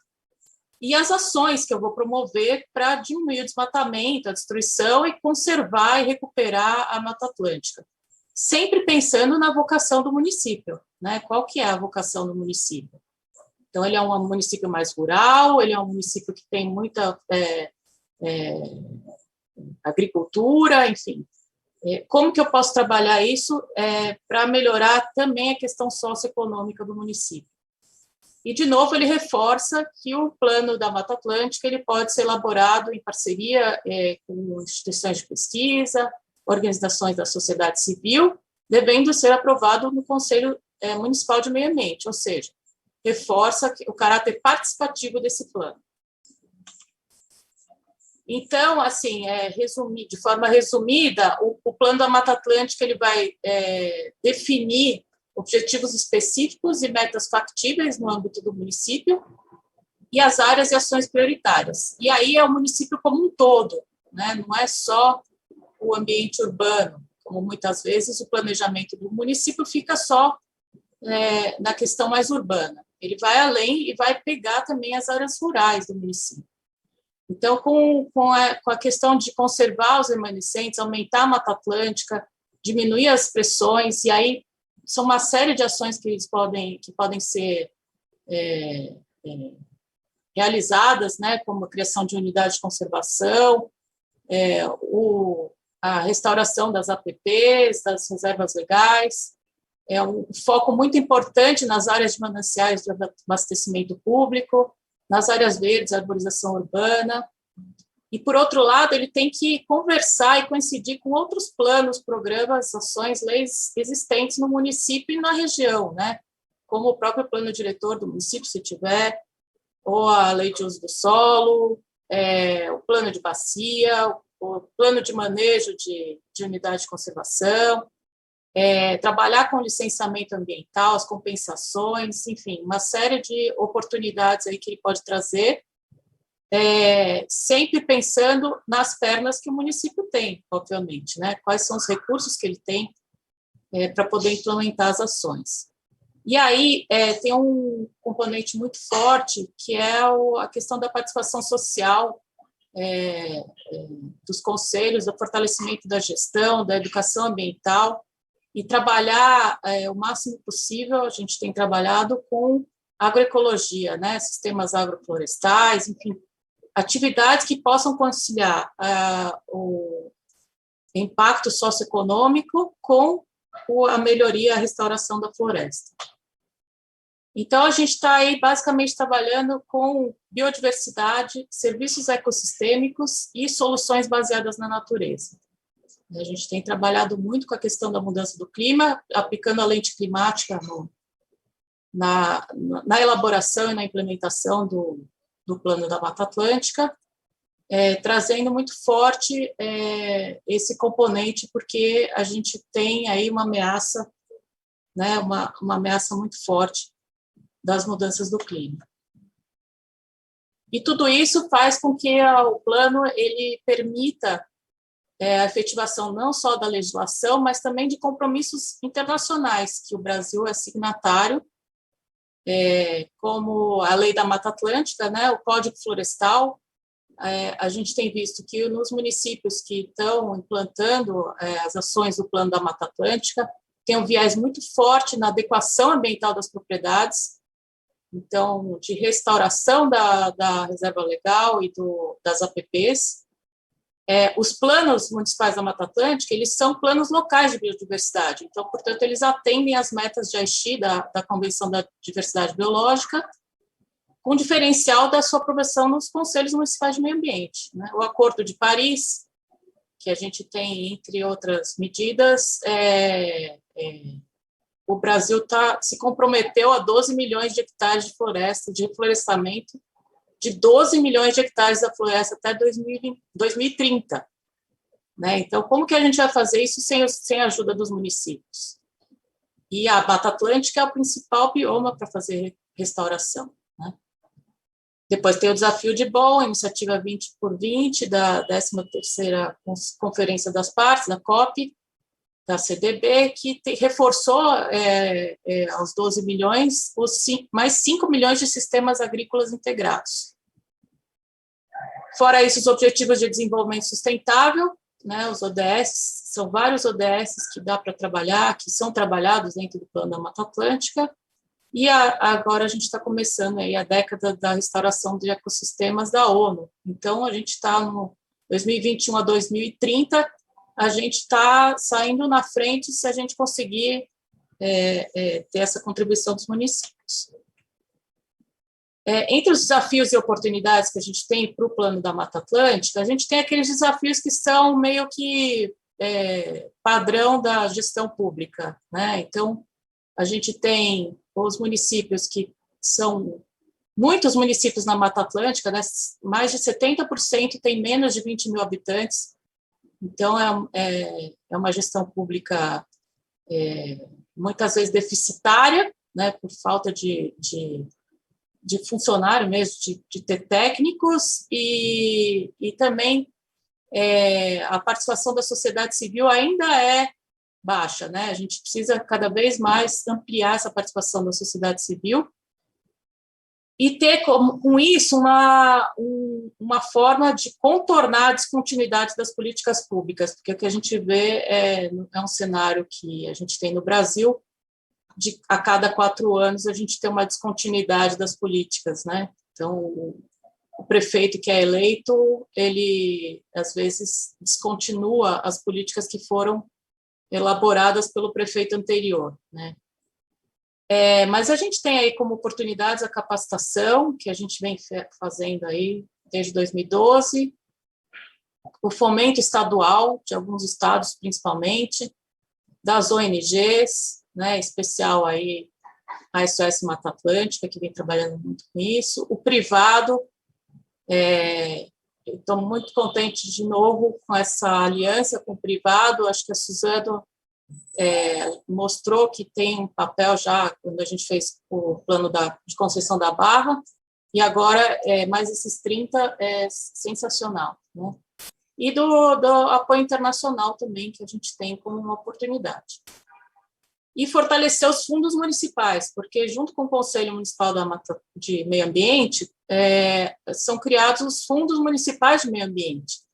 e as ações que eu vou promover para diminuir o desmatamento, a destruição e conservar e recuperar a Mata Atlântica. Sempre pensando na vocação do município, né? Qual que é a vocação do município? Então, ele é um município mais rural, ele é um município que tem muita agricultura, enfim. Como que eu posso trabalhar isso para melhorar também a questão socioeconômica do município? E, de novo, ele reforça que o plano da Mata Atlântica ele pode ser elaborado em parceria com instituições de pesquisa, organizações da sociedade civil, devendo ser aprovado no Conselho Municipal de Meio Ambiente, ou seja, reforça o caráter participativo desse plano. Então, assim, de forma resumida, o plano da Mata Atlântica ele vai definir objetivos específicos e metas factíveis no âmbito do município e as áreas e ações prioritárias. E aí é o município como um todo, né? Não é só o ambiente urbano, como muitas vezes o planejamento do município fica só na questão mais urbana. Ele vai além e vai pegar também as áreas rurais do município. Então, com a questão de conservar os remanescentes, aumentar a Mata Atlântica, diminuir as pressões, e aí são uma série de ações que podem ser realizadas, né, como a criação de unidades de conservação, a restauração das APPs, das reservas legais, um foco muito importante nas áreas de mananciais de abastecimento público, nas áreas verdes, arborização urbana, e, por outro lado, ele tem que conversar e coincidir com outros planos, programas, ações, leis existentes no município e na região, né? Como o próprio plano diretor do município, se tiver, ou a lei de uso do solo, o plano de bacia, o plano de manejo de unidade de conservação, trabalhar com licenciamento ambiental, as compensações, enfim, uma série de oportunidades aí que ele pode trazer, sempre pensando nas pernas que o município tem, obviamente, né? Quais são os recursos que ele tem para poder implementar as ações. E aí tem um componente muito forte, que é a questão da participação social, dos conselhos, do fortalecimento da gestão, da educação ambiental, e trabalhar o máximo possível. A gente tem trabalhado com agroecologia, né? Sistemas agroflorestais, enfim, atividades que possam conciliar o impacto socioeconômico com a melhoria, a restauração da floresta. Então, a gente está aí basicamente trabalhando com biodiversidade, serviços ecossistêmicos e soluções baseadas na natureza. A gente tem trabalhado muito com a questão da mudança do clima, aplicando a lente climática na elaboração e na implementação do plano da Mata Atlântica, trazendo muito forte esse componente, porque a gente tem aí uma ameaça, né, uma ameaça muito forte das mudanças do clima. E tudo isso faz com que o plano ele permita a efetivação não só da legislação, mas também de compromissos internacionais, que o Brasil é signatário, como a Lei da Mata Atlântica, né, o Código Florestal. A gente tem visto que nos municípios que estão implantando as ações do Plano da Mata Atlântica, tem um viés muito forte na adequação ambiental das propriedades, então, de restauração da reserva legal e das APPs, Os planos municipais da Mata Atlântica, eles são planos locais de biodiversidade, então, portanto, eles atendem às metas de Aichi, da Convenção da Diversidade Biológica, com diferencial da sua aprovação nos conselhos municipais de meio ambiente, né? O Acordo de Paris, que a gente tem, entre outras medidas, o Brasil se comprometeu a 12 milhões de hectares de floresta, de reflorestamento, de 12 milhões de hectares da floresta até 2030. Né? Então, como que a gente vai fazer isso sem a ajuda dos municípios? E a Mata Atlântica é o principal bioma para fazer restauração. Né? Depois tem o Desafio de Bonn, a Iniciativa 20x20, da 13ª Conferência das Partes, da COP, da CDB, que reforçou aos 12 milhões mais 5 milhões de sistemas agrícolas integrados. Fora isso, os Objetivos de Desenvolvimento Sustentável, né, os ODS, são vários ODS que dá para trabalhar, que são trabalhados dentro do Plano da Mata Atlântica, e agora a gente está começando aí a década da restauração de ecossistemas da ONU. Então, a gente está no 2021 a 2030, a gente está saindo na frente se a gente conseguir ter essa contribuição dos municípios. Entre os desafios e oportunidades que a gente tem para o Plano da Mata Atlântica, a gente tem aqueles desafios que são meio que padrão da gestão pública, né? Então, a gente tem os municípios que são muitos municípios na Mata Atlântica, né? Mais de 70% têm menos de 20 mil habitantes. Então, é uma gestão pública muitas vezes deficitária, né, por falta de funcionário mesmo, de ter técnicos, e também a participação da sociedade civil ainda é baixa, né? A gente precisa cada vez mais ampliar essa participação da sociedade civil e ter com isso uma forma de contornar a descontinuidade das políticas públicas, porque o que a gente vê é um cenário que a gente tem no Brasil, a cada 4 anos a gente tem uma descontinuidade das políticas, né? Então, o prefeito que é eleito, ele, às vezes, descontinua as políticas que foram elaboradas pelo prefeito anterior, né? Mas a gente tem aí como oportunidades a capacitação, que a gente vem fazendo aí desde 2012, o fomento estadual, de alguns estados principalmente, das ONGs, né, em especial aí a SOS Mata Atlântica, que vem trabalhando muito com isso, o privado, estou muito contente de novo com essa aliança com o privado, acho que a Suzano mostrou que tem um papel já, quando a gente fez o plano de Conceição da Barra, e agora mais esses 30 é sensacional, né? E do apoio internacional também, que a gente tem como uma oportunidade. E fortalecer os fundos municipais, porque junto com o Conselho Municipal de Meio Ambiente, são criados os fundos municipais de meio ambiente,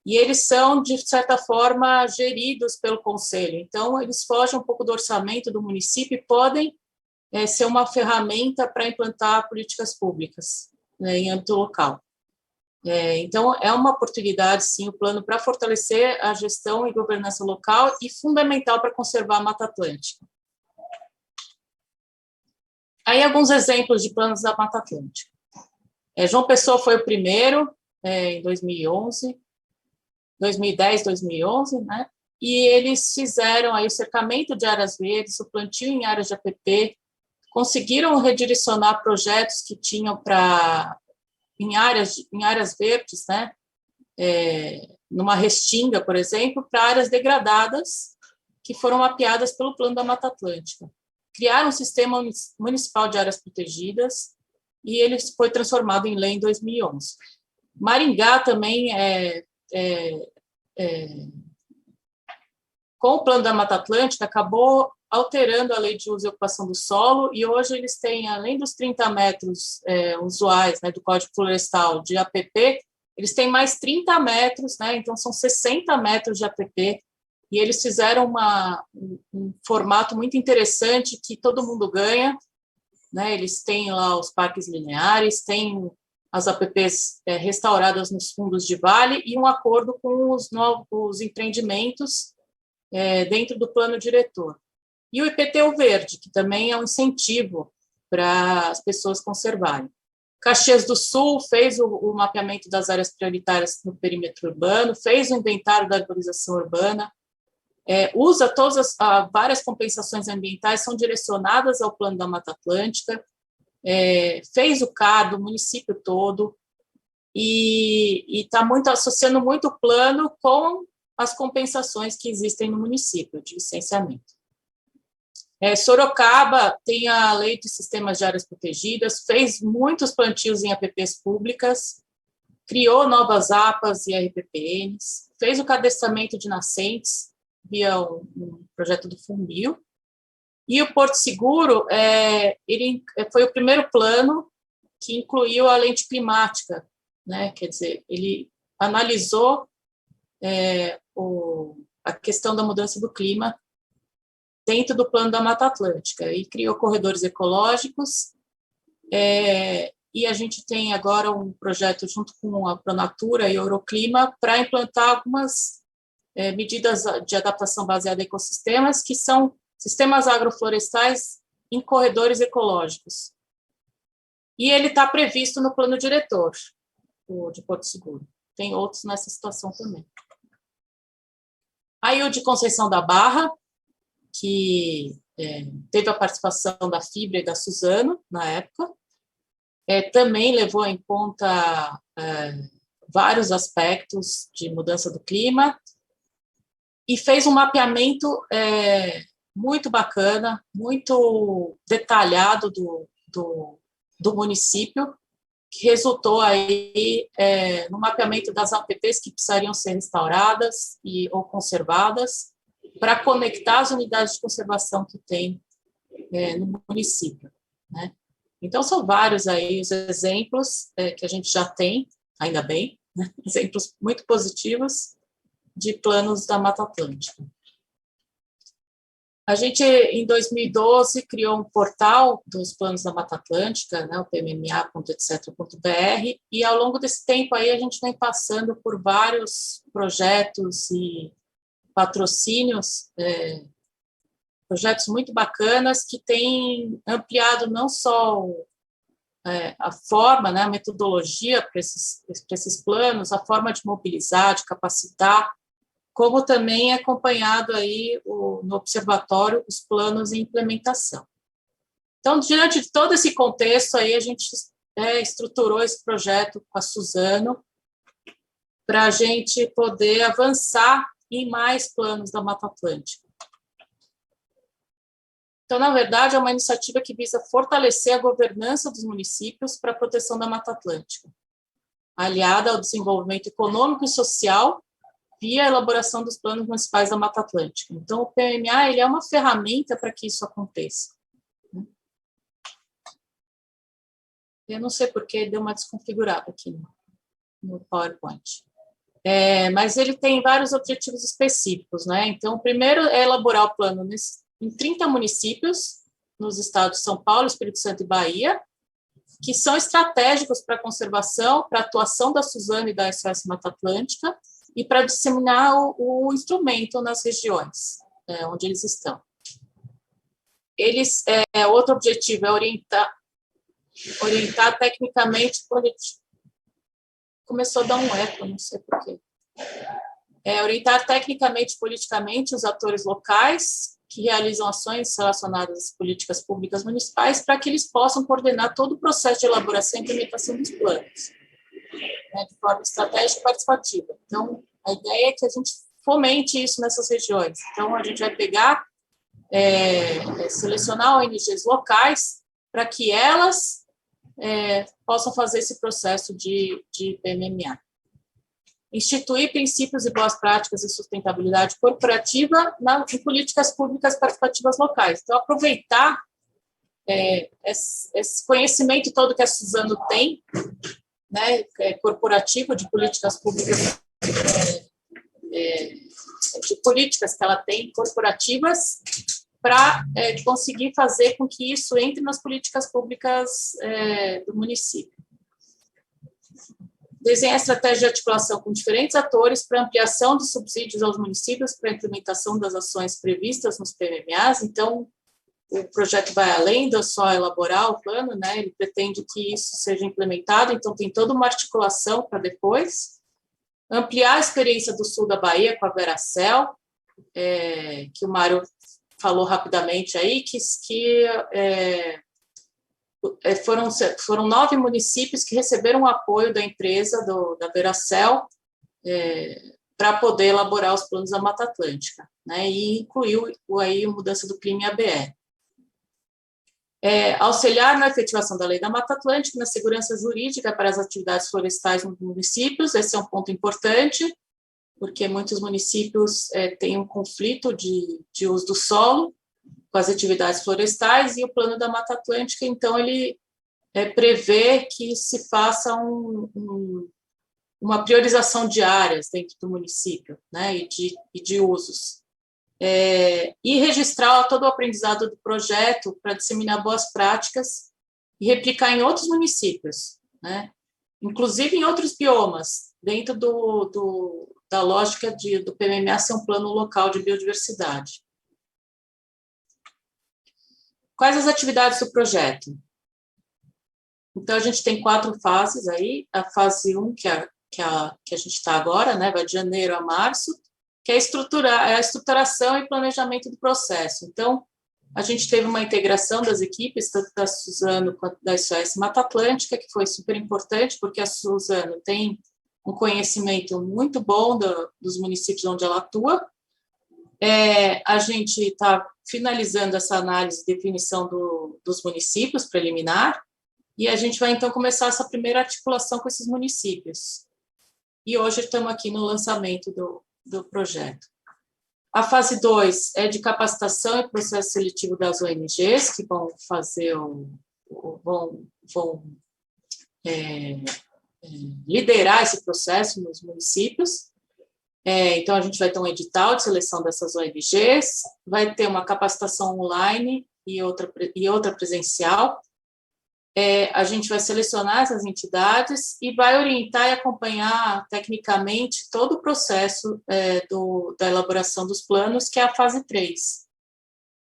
e eles são, de certa forma, geridos pelo Conselho. Então, eles fogem um pouco do orçamento do município e podem ser uma ferramenta para implantar políticas públicas, né, em âmbito local. Então, é uma oportunidade, sim, o plano para fortalecer a gestão e governança local e fundamental para conservar a Mata Atlântica. Aí, alguns exemplos de planos da Mata Atlântica. João Pessoa foi o primeiro, em 2011, 2010, 2011, né? E eles fizeram aí o cercamento de áreas verdes, o plantio em áreas de APP, conseguiram redirecionar projetos que tinham em áreas verdes, né? Numa restinga, por exemplo, para áreas degradadas que foram mapeadas pelo Plano da Mata Atlântica. Criaram um sistema municipal de áreas protegidas e ele foi transformado em lei em 2011. Maringá também com o Plano da Mata Atlântica, acabou alterando a lei de uso e ocupação do solo, e hoje eles têm, além dos 30 metros usuais, né, do Código Florestal de APP, eles têm mais 30 metros, né, então são 60 metros de APP, e eles fizeram um formato muito interessante que todo mundo ganha, né, eles têm lá os parques lineares, têm as APPs restauradas nos fundos de vale e um acordo com os novos empreendimentos dentro do plano diretor. E o IPTU Verde, que também é um incentivo para as pessoas conservarem. Caxias do Sul fez o mapeamento das áreas prioritárias no perímetro urbano, fez o inventário da arborização urbana, usa várias compensações ambientais, são direcionadas ao plano da Mata Atlântica, fez o CAR do município todo, e está associando muito o plano com as compensações que existem no município de licenciamento. Sorocaba tem a Lei de Sistemas de Áreas Protegidas, fez muitos plantios em APPs públicas, criou novas APAs e RPPNs, fez o cadastramento de nascentes via um projeto do Funbil, e o Porto Seguro ele foi o primeiro plano que incluiu a lente climática, né? Quer dizer, ele analisou a questão da mudança do clima dentro do plano da Mata Atlântica, e criou corredores ecológicos, e a gente tem agora um projeto junto com a Pronatura e a Euroclima para implantar algumas medidas de adaptação baseada em ecossistemas, que são sistemas agroflorestais em corredores ecológicos. E ele está previsto no plano diretor de Porto Seguro. Tem outros nessa situação também. Aí o de Conceição da Barra, que teve a participação da Fibra e da Suzano, na época, também levou em conta vários aspectos de mudança do clima e fez um mapeamento muito bacana, muito detalhado do município, que resultou aí no mapeamento das APPs que precisariam ser restauradas ou conservadas, para conectar as unidades de conservação que tem no município, né? Então, são vários aí os exemplos que a gente já tem, ainda bem, né? Exemplos muito positivos de planos da Mata Atlântica. A gente, em 2012, criou um portal dos planos da Mata Atlântica, né, o pmma.etc.br, e ao longo desse tempo aí a gente vem passando por vários projetos e patrocínios, projetos muito bacanas que têm ampliado não só a forma, né, a metodologia para esses planos, a forma de mobilizar, de capacitar, como também acompanhado aí no observatório os planos em implementação. Então, diante de todo esse contexto, aí a gente estruturou esse projeto com a Suzano para a gente poder avançar em mais planos da Mata Atlântica. Então, na verdade, é uma iniciativa que visa fortalecer a governança dos municípios para a proteção da Mata Atlântica, aliada ao desenvolvimento econômico e social via a elaboração dos planos municipais da Mata Atlântica. Então, o PMA ele é uma ferramenta para que isso aconteça. Eu não sei porque deu uma desconfigurada aqui no PowerPoint. Mas ele tem vários objetivos específicos, né? Então, o primeiro é elaborar o plano em 30 municípios, nos estados de São Paulo, Espírito Santo e Bahia, que são estratégicos para a conservação, para a atuação da Suzano e da SOS Mata Atlântica, e para disseminar o instrumento nas regiões onde eles estão. Outro objetivo é orientar tecnicamente, começou a dar um eco, não sei porquê. Orientar tecnicamente e politicamente os atores locais que realizam ações relacionadas às políticas públicas municipais para que eles possam coordenar todo o processo de elaboração e implementação dos planos, né, de forma estratégica e participativa. Então, a ideia é que a gente fomente isso nessas regiões. Então, a gente vai pegar, selecionar ONGs locais para que elas possam fazer esse processo de PMMA. Instituir princípios e boas práticas de sustentabilidade corporativa em políticas públicas participativas locais. Então, aproveitar esse conhecimento todo que a Suzano tem, né, corporativo, de políticas públicas, de políticas que ela tem, corporativas, para conseguir fazer com que isso entre nas políticas públicas do município. desenhar estratégia de articulação com diferentes atores para ampliação dos subsídios aos municípios para a implementação das ações previstas nos PMMAs. Então, o projeto vai além de só elaborar o plano, né? Ele pretende que isso seja implementado, então tem toda uma articulação para depois. Ampliar a experiência do sul da Bahia com a Veracel, que o Mário falou rapidamente aí, foram 9 municípios que receberam o apoio da empresa da Veracel para poder elaborar os planos da Mata Atlântica, né, e incluiu aí a mudança do clima e a BR. Auxiliar na efetivação da lei da Mata Atlântica, na segurança jurídica para as atividades florestais nos municípios, esse é um ponto importante, porque muitos municípios têm um conflito de uso do solo com as atividades florestais, e o plano da Mata Atlântica, então, ele prevê que se faça uma priorização de áreas dentro do município, né, e de usos. E registrar todo o aprendizado do projeto para disseminar boas práticas e replicar em outros municípios, né, inclusive em outros biomas, dentro da lógica do PMMA ser um plano local de biodiversidade. Quais as atividades do projeto? Então, a gente tem 4 fases aí. A fase 1, que a gente está agora, né, vai de janeiro a março, que é a estruturação e planejamento do processo. Então, a gente teve uma integração das equipes, tanto da Suzano quanto da SOS Mata Atlântica, que foi super importante, porque a Suzano tem um conhecimento muito bom dos municípios onde ela atua. A gente está finalizando essa análise de definição dos municípios preliminar, e a gente vai, então, começar essa primeira articulação com esses municípios. E hoje estamos aqui no lançamento do projeto. A fase 2 é de capacitação e processo seletivo das ONGs, que vão fazer vão liderar esse processo nos municípios. Então, a gente vai ter um edital de seleção dessas ONGs, vai ter uma capacitação online e outra presencial. A gente vai selecionar essas entidades e vai orientar e acompanhar tecnicamente todo o processo da elaboração dos planos, que é a fase 3,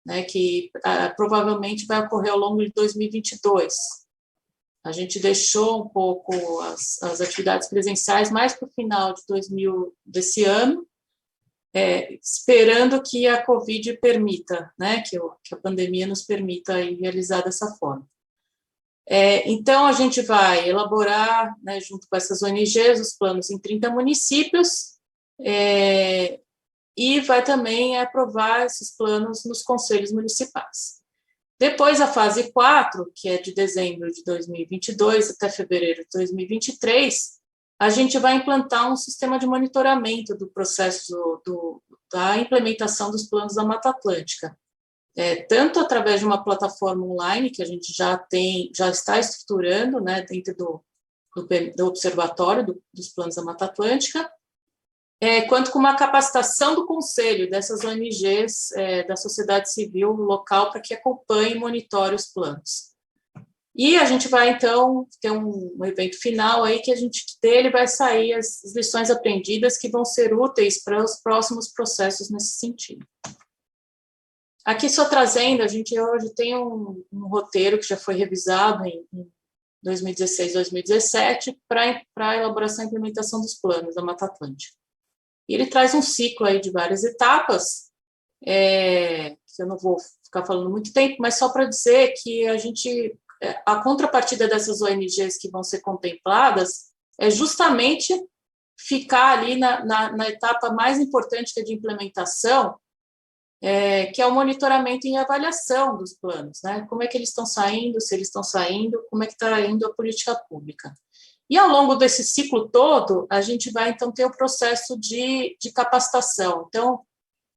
né, que provavelmente vai ocorrer ao longo de 2022. A gente deixou um pouco as atividades presenciais mais para o final desse ano, esperando que a Covid permita, né, que a pandemia nos permita realizar dessa forma. Então, a gente vai elaborar, né, junto com essas ONGs, os planos em 30 municípios, e vai também aprovar esses planos nos conselhos municipais. Depois, a fase 4, que é de dezembro de 2022 até fevereiro de 2023, a gente vai implantar um sistema de monitoramento do processo da implementação dos planos da Mata Atlântica, tanto através de uma plataforma online, que a gente já está estruturando, né, dentro do Observatório dos Planos da Mata Atlântica, quanto com uma capacitação do conselho dessas ONGs, da sociedade civil local, para que acompanhe e monitore os planos. E a gente vai, então, ter um evento final aí, que dele vai sair as lições aprendidas que vão ser úteis para os próximos processos nesse sentido. Aqui, só trazendo, a gente hoje tem um roteiro que já foi revisado em 2016, 2017, para a elaboração e implementação dos planos da Mata Atlântica. E ele traz um ciclo aí de várias etapas, que eu não vou ficar falando muito tempo, mas só para dizer que a contrapartida dessas ONGs que vão ser contempladas é justamente ficar ali na etapa mais importante, que é de implementação, que é o monitoramento e avaliação dos planos, né? Como é que eles estão saindo, se eles estão saindo, como é que está indo a política pública. E, ao longo desse ciclo todo, a gente vai, então, ter o processo de capacitação. Então,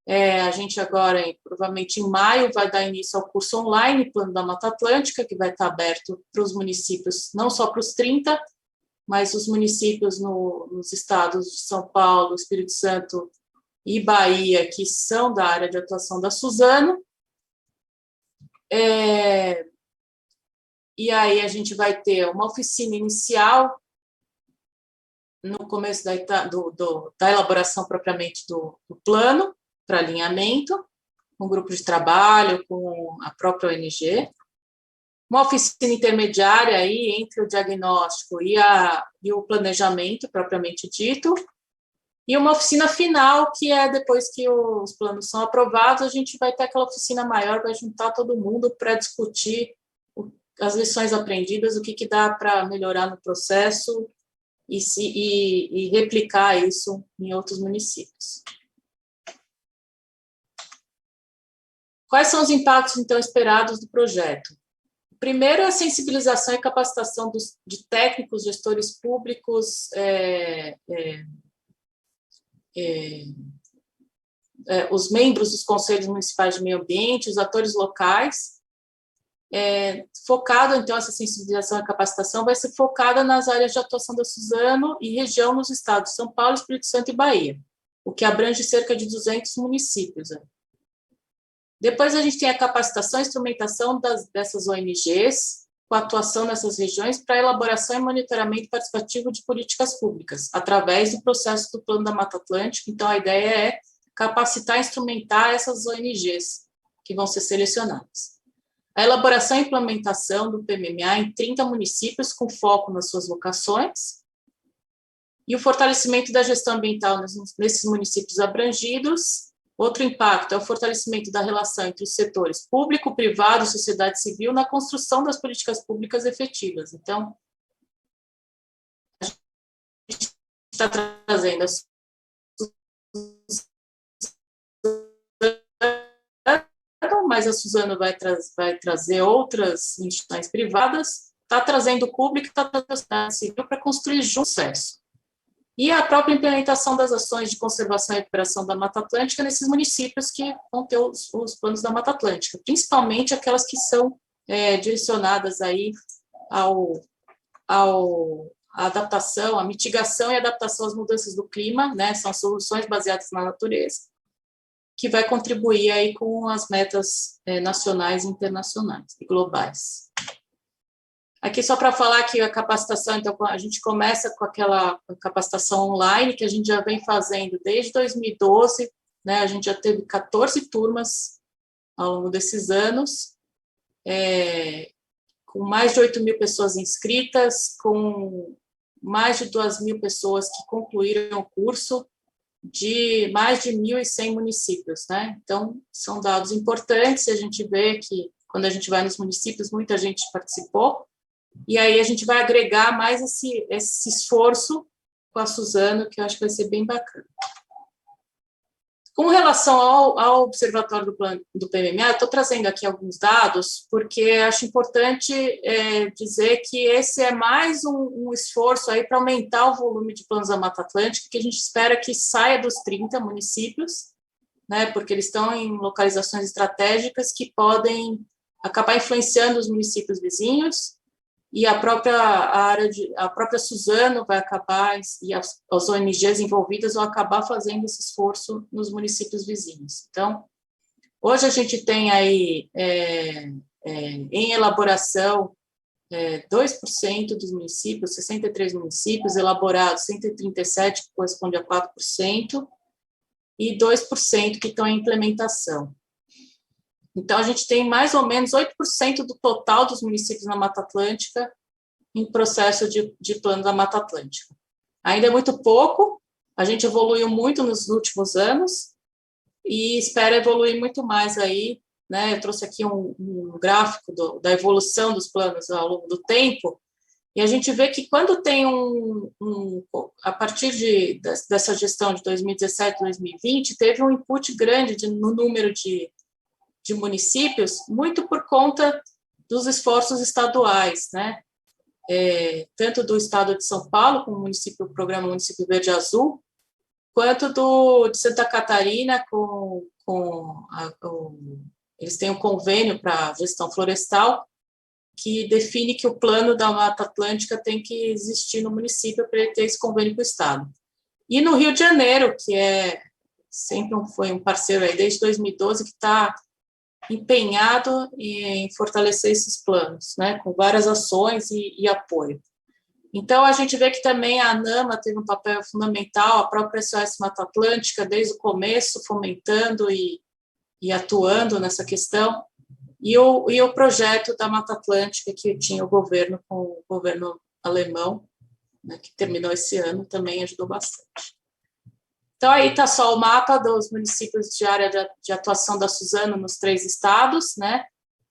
a gente agora, provavelmente em maio, vai dar início ao curso online, Plano da Mata Atlântica, que vai estar aberto para os municípios, não só para os 30, mas os municípios nos estados de São Paulo, Espírito Santo e Bahia, que são da área de atuação da Suzano. E aí a gente vai ter uma oficina inicial no começo da elaboração propriamente do plano para alinhamento, um grupo de trabalho com a própria ONG, uma oficina intermediária aí entre o diagnóstico e o planejamento propriamente dito, e uma oficina final, que é depois que os planos são aprovados, a gente vai ter aquela oficina maior, vai juntar todo mundo para discutir as lições aprendidas, o que dá para melhorar no processo e replicar isso em outros municípios. Quais são os impactos, então, esperados do projeto? Primeiro, a sensibilização e capacitação de técnicos, gestores públicos, os membros dos conselhos municipais de meio ambiente, os atores locais. Focado, então, essa sensibilização e capacitação vai ser focada nas áreas de atuação da Suzano e região nos estados de São Paulo, Espírito Santo e Bahia, o que abrange cerca de 200 municípios. Depois a gente tem a capacitação e instrumentação dessas ONGs, com atuação nessas regiões, para elaboração e monitoramento participativo de políticas públicas, através do processo do Plano da Mata Atlântica. Então, a ideia é capacitar e instrumentar essas ONGs que vão ser selecionadas. A elaboração e implementação do PMMA em 30 municípios, com foco nas suas vocações, e o fortalecimento da gestão ambiental nesses municípios abrangidos. Outro impacto é o fortalecimento da relação entre os setores público, privado e sociedade civil na construção das políticas públicas efetivas. Então, a gente está trazendo mas a Suzano vai trazer outras instituições privadas, está trazendo o público, está trazendo a sociedade civil para construir junto sucesso. E a própria implementação das ações de conservação e recuperação da Mata Atlântica nesses municípios que vão ter os planos da Mata Atlântica, principalmente aquelas que são direcionadas aí à adaptação, à mitigação e adaptação às mudanças do clima, né? São soluções baseadas na natureza, que vai contribuir aí com as metas nacionais, internacionais e globais. Aqui só para falar que a capacitação, então, a gente começa com aquela capacitação online, que a gente já vem fazendo desde 2012, né, a gente já teve 14 turmas ao longo desses anos, com mais de 8.000 pessoas inscritas, com mais de 2.000 pessoas que concluíram o curso, de mais de 1.100 municípios, né? Então, são dados importantes, a gente vê que, quando a gente vai nos municípios, muita gente participou, e aí a gente vai agregar mais esse esforço com a Suzano, que eu acho que vai ser bem bacana. Com relação ao Observatório do PMMA, eu estou trazendo aqui alguns dados, porque acho importante dizer que esse é mais um esforço aí para aumentar o volume de planos da Mata Atlântica, que a gente espera que saia dos 30 municípios, né, porque eles estão em localizações estratégicas que podem acabar influenciando os municípios vizinhos, e a própria Suzano vai acabar, e as ONGs envolvidas vão acabar fazendo esse esforço nos municípios vizinhos. Então, hoje a gente tem aí, em elaboração, 2% dos municípios, 63 municípios, elaborados 137, que corresponde a 4%, e 2% que estão em implementação. Então, a gente tem mais ou menos 8% do total dos municípios na Mata Atlântica em processo de plano da Mata Atlântica. Ainda é muito pouco, a gente evoluiu muito nos últimos anos e espera evoluir muito mais aí, né? Eu trouxe aqui um gráfico da evolução dos planos ao longo do tempo, e a gente vê que quando tem a partir dessa gestão de 2017, 2020, teve um input grande no número de municípios, muito por conta dos esforços estaduais, né? Tanto do estado de São Paulo, com o programa Município Verde Azul, quanto de Santa Catarina, eles têm um convênio para gestão florestal, que define que o plano da Mata Atlântica tem que existir no município para ele ter esse convênio com o estado. E no Rio de Janeiro, que sempre foi um parceiro aí desde 2012, que está empenhado em fortalecer esses planos, né, com várias ações e apoio. Então, a gente vê que também a ANAMA teve um papel fundamental, a própria SOS Mata Atlântica, desde o começo, fomentando e atuando nessa questão, e o projeto da Mata Atlântica, que tinha o governo com o governo alemão, né, que terminou esse ano, também ajudou bastante. Então, aí está só o mapa dos municípios de área de atuação da Suzano nos 3 estados, né?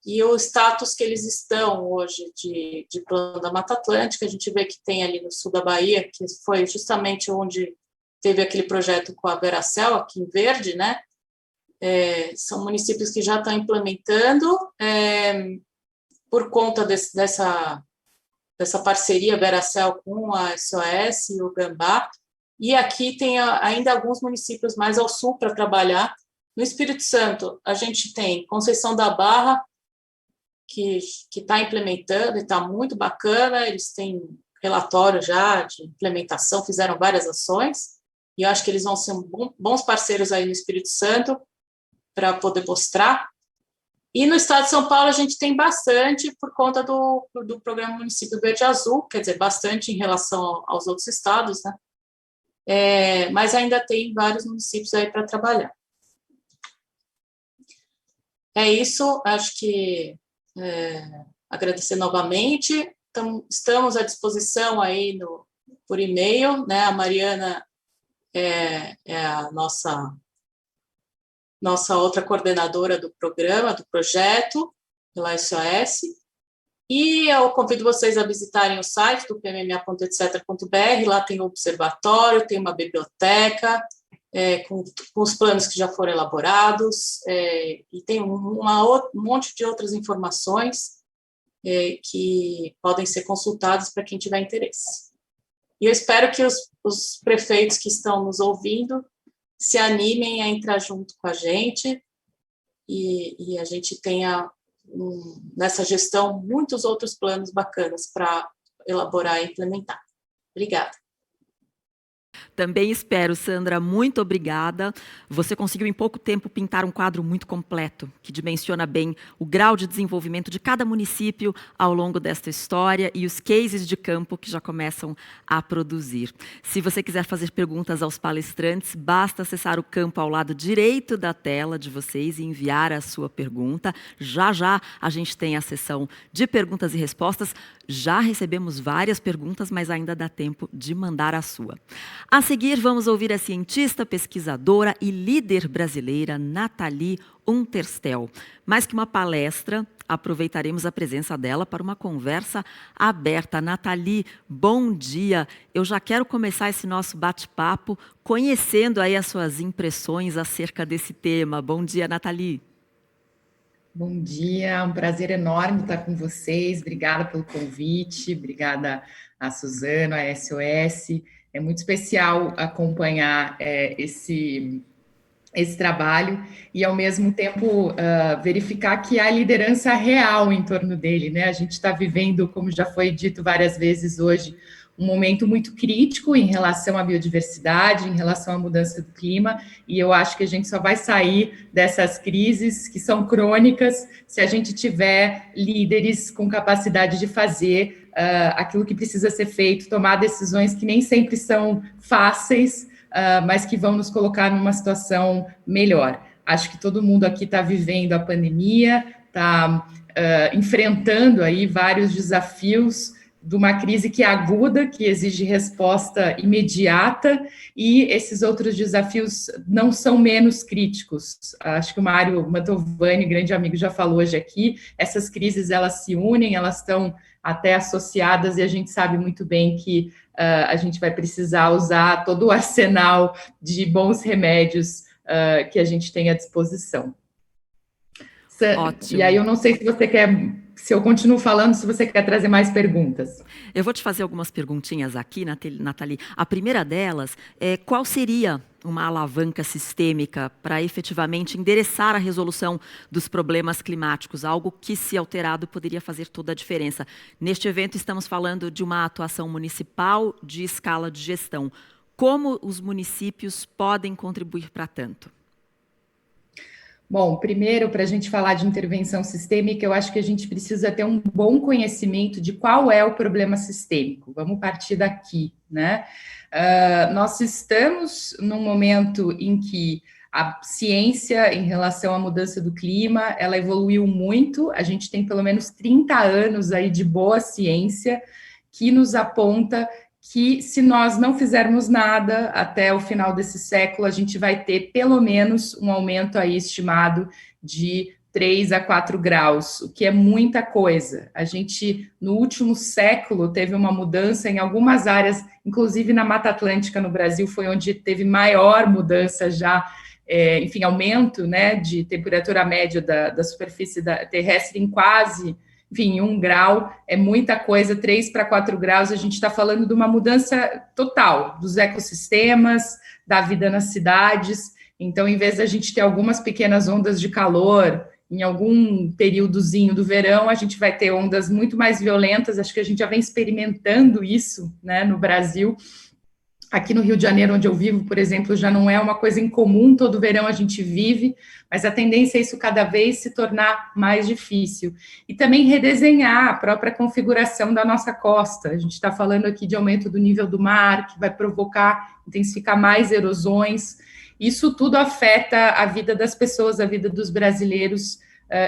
E o status que eles estão hoje de plano da Mata Atlântica. A gente vê que tem ali no sul da Bahia, que foi justamente onde teve aquele projeto com a Veracel, aqui em verde, né? São municípios que já estão implementando por conta dessa parceria Veracel com a SOS e o Gambá. E aqui tem ainda alguns municípios mais ao sul para trabalhar. No Espírito Santo, a gente tem Conceição da Barra, que está implementando e está muito bacana, eles têm relatório já de implementação, fizeram várias ações, e eu acho que eles vão ser bons parceiros aí no Espírito Santo para poder mostrar. E no estado de São Paulo a gente tem bastante por conta do programa Município Verde Azul, quer dizer, bastante em relação aos outros estados, né? Mas ainda tem vários municípios aí para trabalhar. É isso, acho que agradecer novamente. Estamos à disposição aí por e-mail, né? A Mariana é a nossa outra coordenadora do programa, do projeto, pela SOS. E eu convido vocês a visitarem o site do pmma.etc.br, lá tem o observatório, tem uma biblioteca, com os planos que já foram elaborados, e tem um monte de outras informações que podem ser consultadas para quem tiver interesse. E eu espero que os prefeitos que estão nos ouvindo se animem a entrar junto com a gente e a gente tenha, nessa gestão, muitos outros planos bacanas para elaborar e implementar. Obrigada. Também espero, Sandra, muito obrigada. Você conseguiu em pouco tempo pintar um quadro muito completo, que dimensiona bem o grau de desenvolvimento de cada município ao longo desta história e os cases de campo que já começam a produzir. Se você quiser fazer perguntas aos palestrantes, basta acessar o campo ao lado direito da tela de vocês e enviar a sua pergunta. Já já a gente tem a sessão de perguntas e respostas. Já recebemos várias perguntas, mas ainda dá tempo de mandar a sua. A seguir, vamos ouvir a cientista, pesquisadora e líder brasileira Nathalie Unterstel. Mais que uma palestra, aproveitaremos a presença dela para uma conversa aberta. Nathalie, bom dia. Eu já quero começar esse nosso bate-papo conhecendo aí as suas impressões acerca desse tema. Bom dia, Nathalie. Bom dia, é um prazer enorme estar com vocês. Obrigada pelo convite, obrigada a Suzano, a SOS. É muito especial acompanhar esse trabalho e, ao mesmo tempo, verificar que há liderança real em torno dele, né? A gente está vivendo, como já foi dito várias vezes hoje, um momento muito crítico em relação à biodiversidade, em relação à mudança do clima, e eu acho que a gente só vai sair dessas crises, que são crônicas, se a gente tiver líderes com capacidade de fazer aquilo que precisa ser feito, tomar decisões que nem sempre são fáceis, mas que vão nos colocar numa situação melhor. Acho que todo mundo aqui está vivendo a pandemia, está enfrentando aí vários desafios de uma crise que é aguda, que exige resposta imediata, e esses outros desafios não são menos críticos. Acho que o Mário Mantovani, grande amigo, já falou hoje aqui, essas crises, elas se unem, elas estão até associadas, e a gente sabe muito bem que a gente vai precisar usar todo o arsenal de bons remédios que a gente tem à disposição. Ótimo. E aí eu não sei se você quer... Se eu continuo falando, se você quer trazer mais perguntas. Eu vou te fazer algumas perguntinhas aqui, Nathalie. A primeira delas é qual seria uma alavanca sistêmica para efetivamente endereçar a resolução dos problemas climáticos, algo que, se alterado, poderia fazer toda a diferença. Neste evento, estamos falando de uma atuação municipal de escala de gestão. Como os municípios podem contribuir para tanto? Bom, primeiro, para a gente falar de intervenção sistêmica, eu acho que a gente precisa ter um bom conhecimento de qual é o problema sistêmico. Vamos partir daqui, né? Nós estamos num momento em que a ciência em relação à mudança do clima, ela evoluiu muito, a gente tem pelo menos 30 anos aí de boa ciência que nos aponta que se nós não fizermos nada até o final desse século, a gente vai ter pelo menos um aumento aí estimado de 3 a 4 graus, o que é muita coisa. A gente, no último século, teve uma mudança em algumas áreas, inclusive na Mata Atlântica no Brasil, foi onde teve maior mudança já, enfim, aumento, né, de temperatura média da superfície terrestre em quase... Enfim, 1 grau é muita coisa, 3 para 4 graus, a gente está falando de uma mudança total dos ecossistemas, da vida nas cidades. Então, em vez da gente ter algumas pequenas ondas de calor, em algum períodozinho do verão, a gente vai ter ondas muito mais violentas. Acho que a gente já vem experimentando isso, né, no Brasil. Aqui no Rio de Janeiro, onde eu vivo, por exemplo, já não é uma coisa incomum, todo verão a gente vive, mas a tendência é isso cada vez se tornar mais difícil. E também redesenhar a própria configuração da nossa costa. A gente está falando aqui de aumento do nível do mar, que vai provocar, intensificar mais erosões. Isso tudo afeta a vida das pessoas, a vida dos brasileiros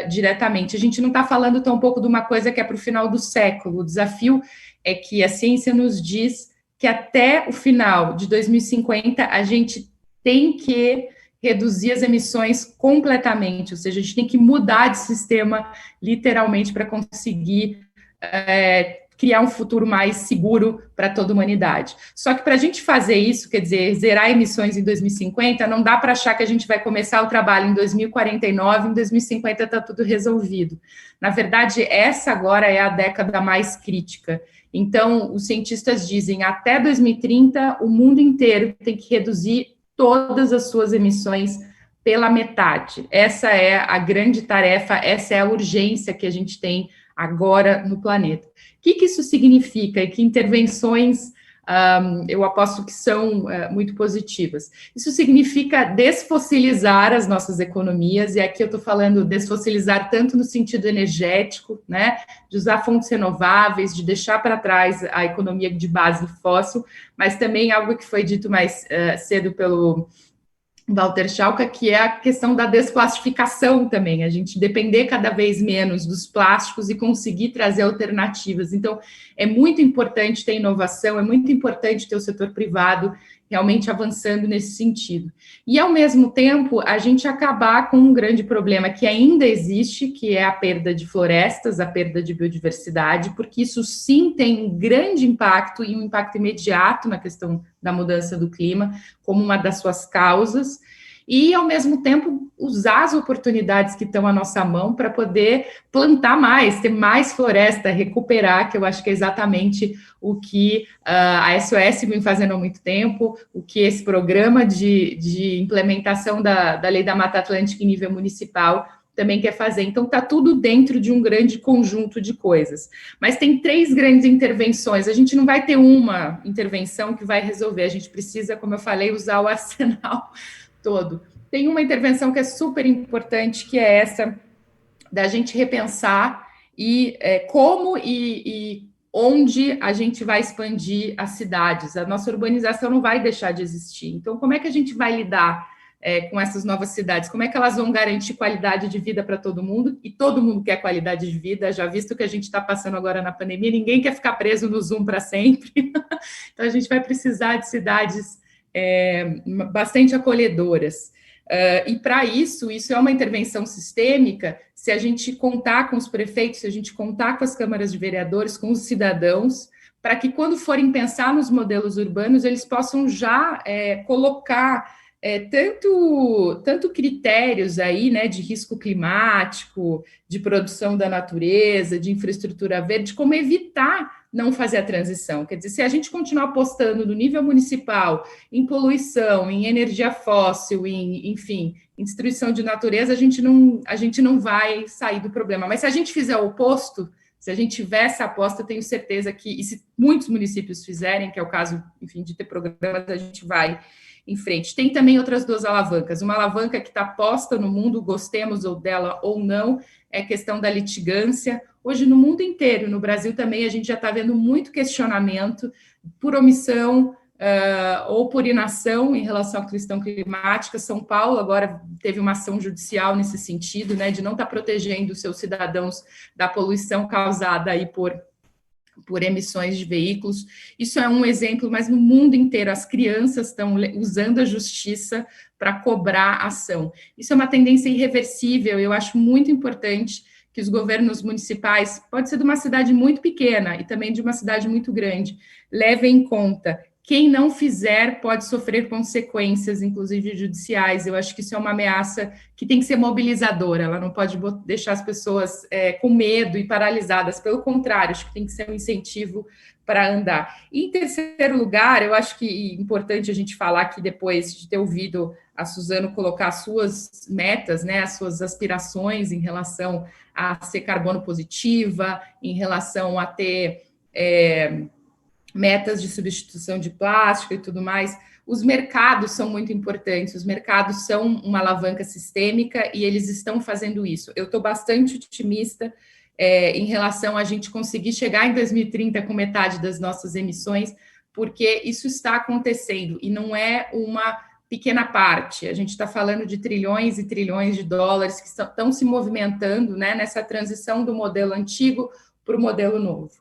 diretamente. A gente não está falando tão pouco de uma coisa que é para o final do século. O desafio é que a ciência nos diz que até o final de 2050 a gente tem que reduzir as emissões completamente, ou seja, a gente tem que mudar de sistema literalmente para conseguir criar um futuro mais seguro para toda a humanidade. Só que para a gente fazer isso, quer dizer, zerar emissões em 2050, não dá para achar que a gente vai começar o trabalho em 2049, em 2050 está tudo resolvido. Na verdade, essa agora é a década mais crítica. Então, os cientistas dizem, até 2030, o mundo inteiro tem que reduzir todas as suas emissões pela metade. Essa é a grande tarefa, essa é a urgência que a gente tem agora no planeta. O que isso significa e que intervenções eu aposto que são muito positivas? Isso significa desfossilizar as nossas economias, e aqui eu estou falando desfossilizar tanto no sentido energético, né, de usar fontes renováveis, de deixar para trás a economia de base fóssil, mas também algo que foi dito mais cedo pelo Walter Schalka, que é a questão da desplastificação também, a gente depender cada vez menos dos plásticos e conseguir trazer alternativas. Então, é muito importante ter inovação, é muito importante ter o setor privado realmente avançando nesse sentido. E, ao mesmo tempo, a gente acabar com um grande problema que ainda existe, que é a perda de florestas, a perda de biodiversidade, porque isso sim tem um grande impacto e um impacto imediato na questão da mudança do clima, como uma das suas causas, e, ao mesmo tempo, usar as oportunidades que estão à nossa mão para poder plantar mais, ter mais floresta, recuperar, que eu acho que é exatamente o que a SOS vem fazendo há muito tempo, o que esse programa de implementação da Lei da Mata Atlântica em nível municipal também quer fazer. Então, está tudo dentro de um grande conjunto de coisas. Mas tem 3 grandes intervenções. A gente não vai ter uma intervenção que vai resolver. A gente precisa, como eu falei, usar o arsenal todo. Tem uma intervenção que é super importante, que é essa da gente repensar como e onde a gente vai expandir as cidades. A nossa urbanização não vai deixar de existir. Então, como é que a gente vai lidar com essas novas cidades? Como é que elas vão garantir qualidade de vida para todo mundo? E todo mundo quer qualidade de vida, já visto que a gente está passando agora na pandemia, ninguém quer ficar preso no Zoom para sempre. Então, a gente vai precisar de cidades bastante acolhedoras. E para isso é uma intervenção sistêmica, se a gente contar com os prefeitos, se a gente contar com as câmaras de vereadores, com os cidadãos, para que quando forem pensar nos modelos urbanos, eles possam já colocar tanto critérios aí, né, de risco climático, de produção da natureza, de infraestrutura verde, como evitar não fazer a transição. Quer dizer, se a gente continuar apostando no nível municipal em poluição, em energia fóssil, enfim, em destruição de natureza, a gente não vai sair do problema. Mas se a gente fizer o oposto, se a gente tiver essa aposta, eu tenho certeza que, e se muitos municípios fizerem, que é o caso, enfim, de ter programas, a gente vai em frente. Tem também outras duas alavancas. Uma alavanca que está posta no mundo, gostemos dela ou não, é a questão da litigância. Hoje, no mundo inteiro, no Brasil também, a gente já está vendo muito questionamento por omissão ou por inação em relação à questão climática. São Paulo agora teve uma ação judicial nesse sentido, né, de não estar protegendo os seus cidadãos da poluição causada aí por emissões de veículos. Isso é um exemplo, mas no mundo inteiro as crianças estão usando a justiça para cobrar ação. Isso é uma tendência irreversível, eu acho muito importante que os governos municipais, pode ser de uma cidade muito pequena e também de uma cidade muito grande, levem em conta. Quem não fizer pode sofrer consequências, inclusive judiciais. Eu acho que isso é uma ameaça que tem que ser mobilizadora, ela não pode deixar as pessoas com medo e paralisadas, pelo contrário, acho que tem que ser um incentivo para andar. E, em terceiro lugar, eu acho que é importante a gente falar que depois de ter ouvido a Suzano colocar as suas metas, né, as suas aspirações em relação a ser carbono positiva, em relação a ter metas de substituição de plástico e tudo mais, os mercados são muito importantes, os mercados são uma alavanca sistêmica e eles estão fazendo isso. Eu estou bastante otimista em relação a gente conseguir chegar em 2030 com metade das nossas emissões, porque isso está acontecendo e não é uma pequena parte. A gente está falando de trilhões e trilhões de dólares que estão se movimentando, né, nessa transição do modelo antigo para o modelo novo.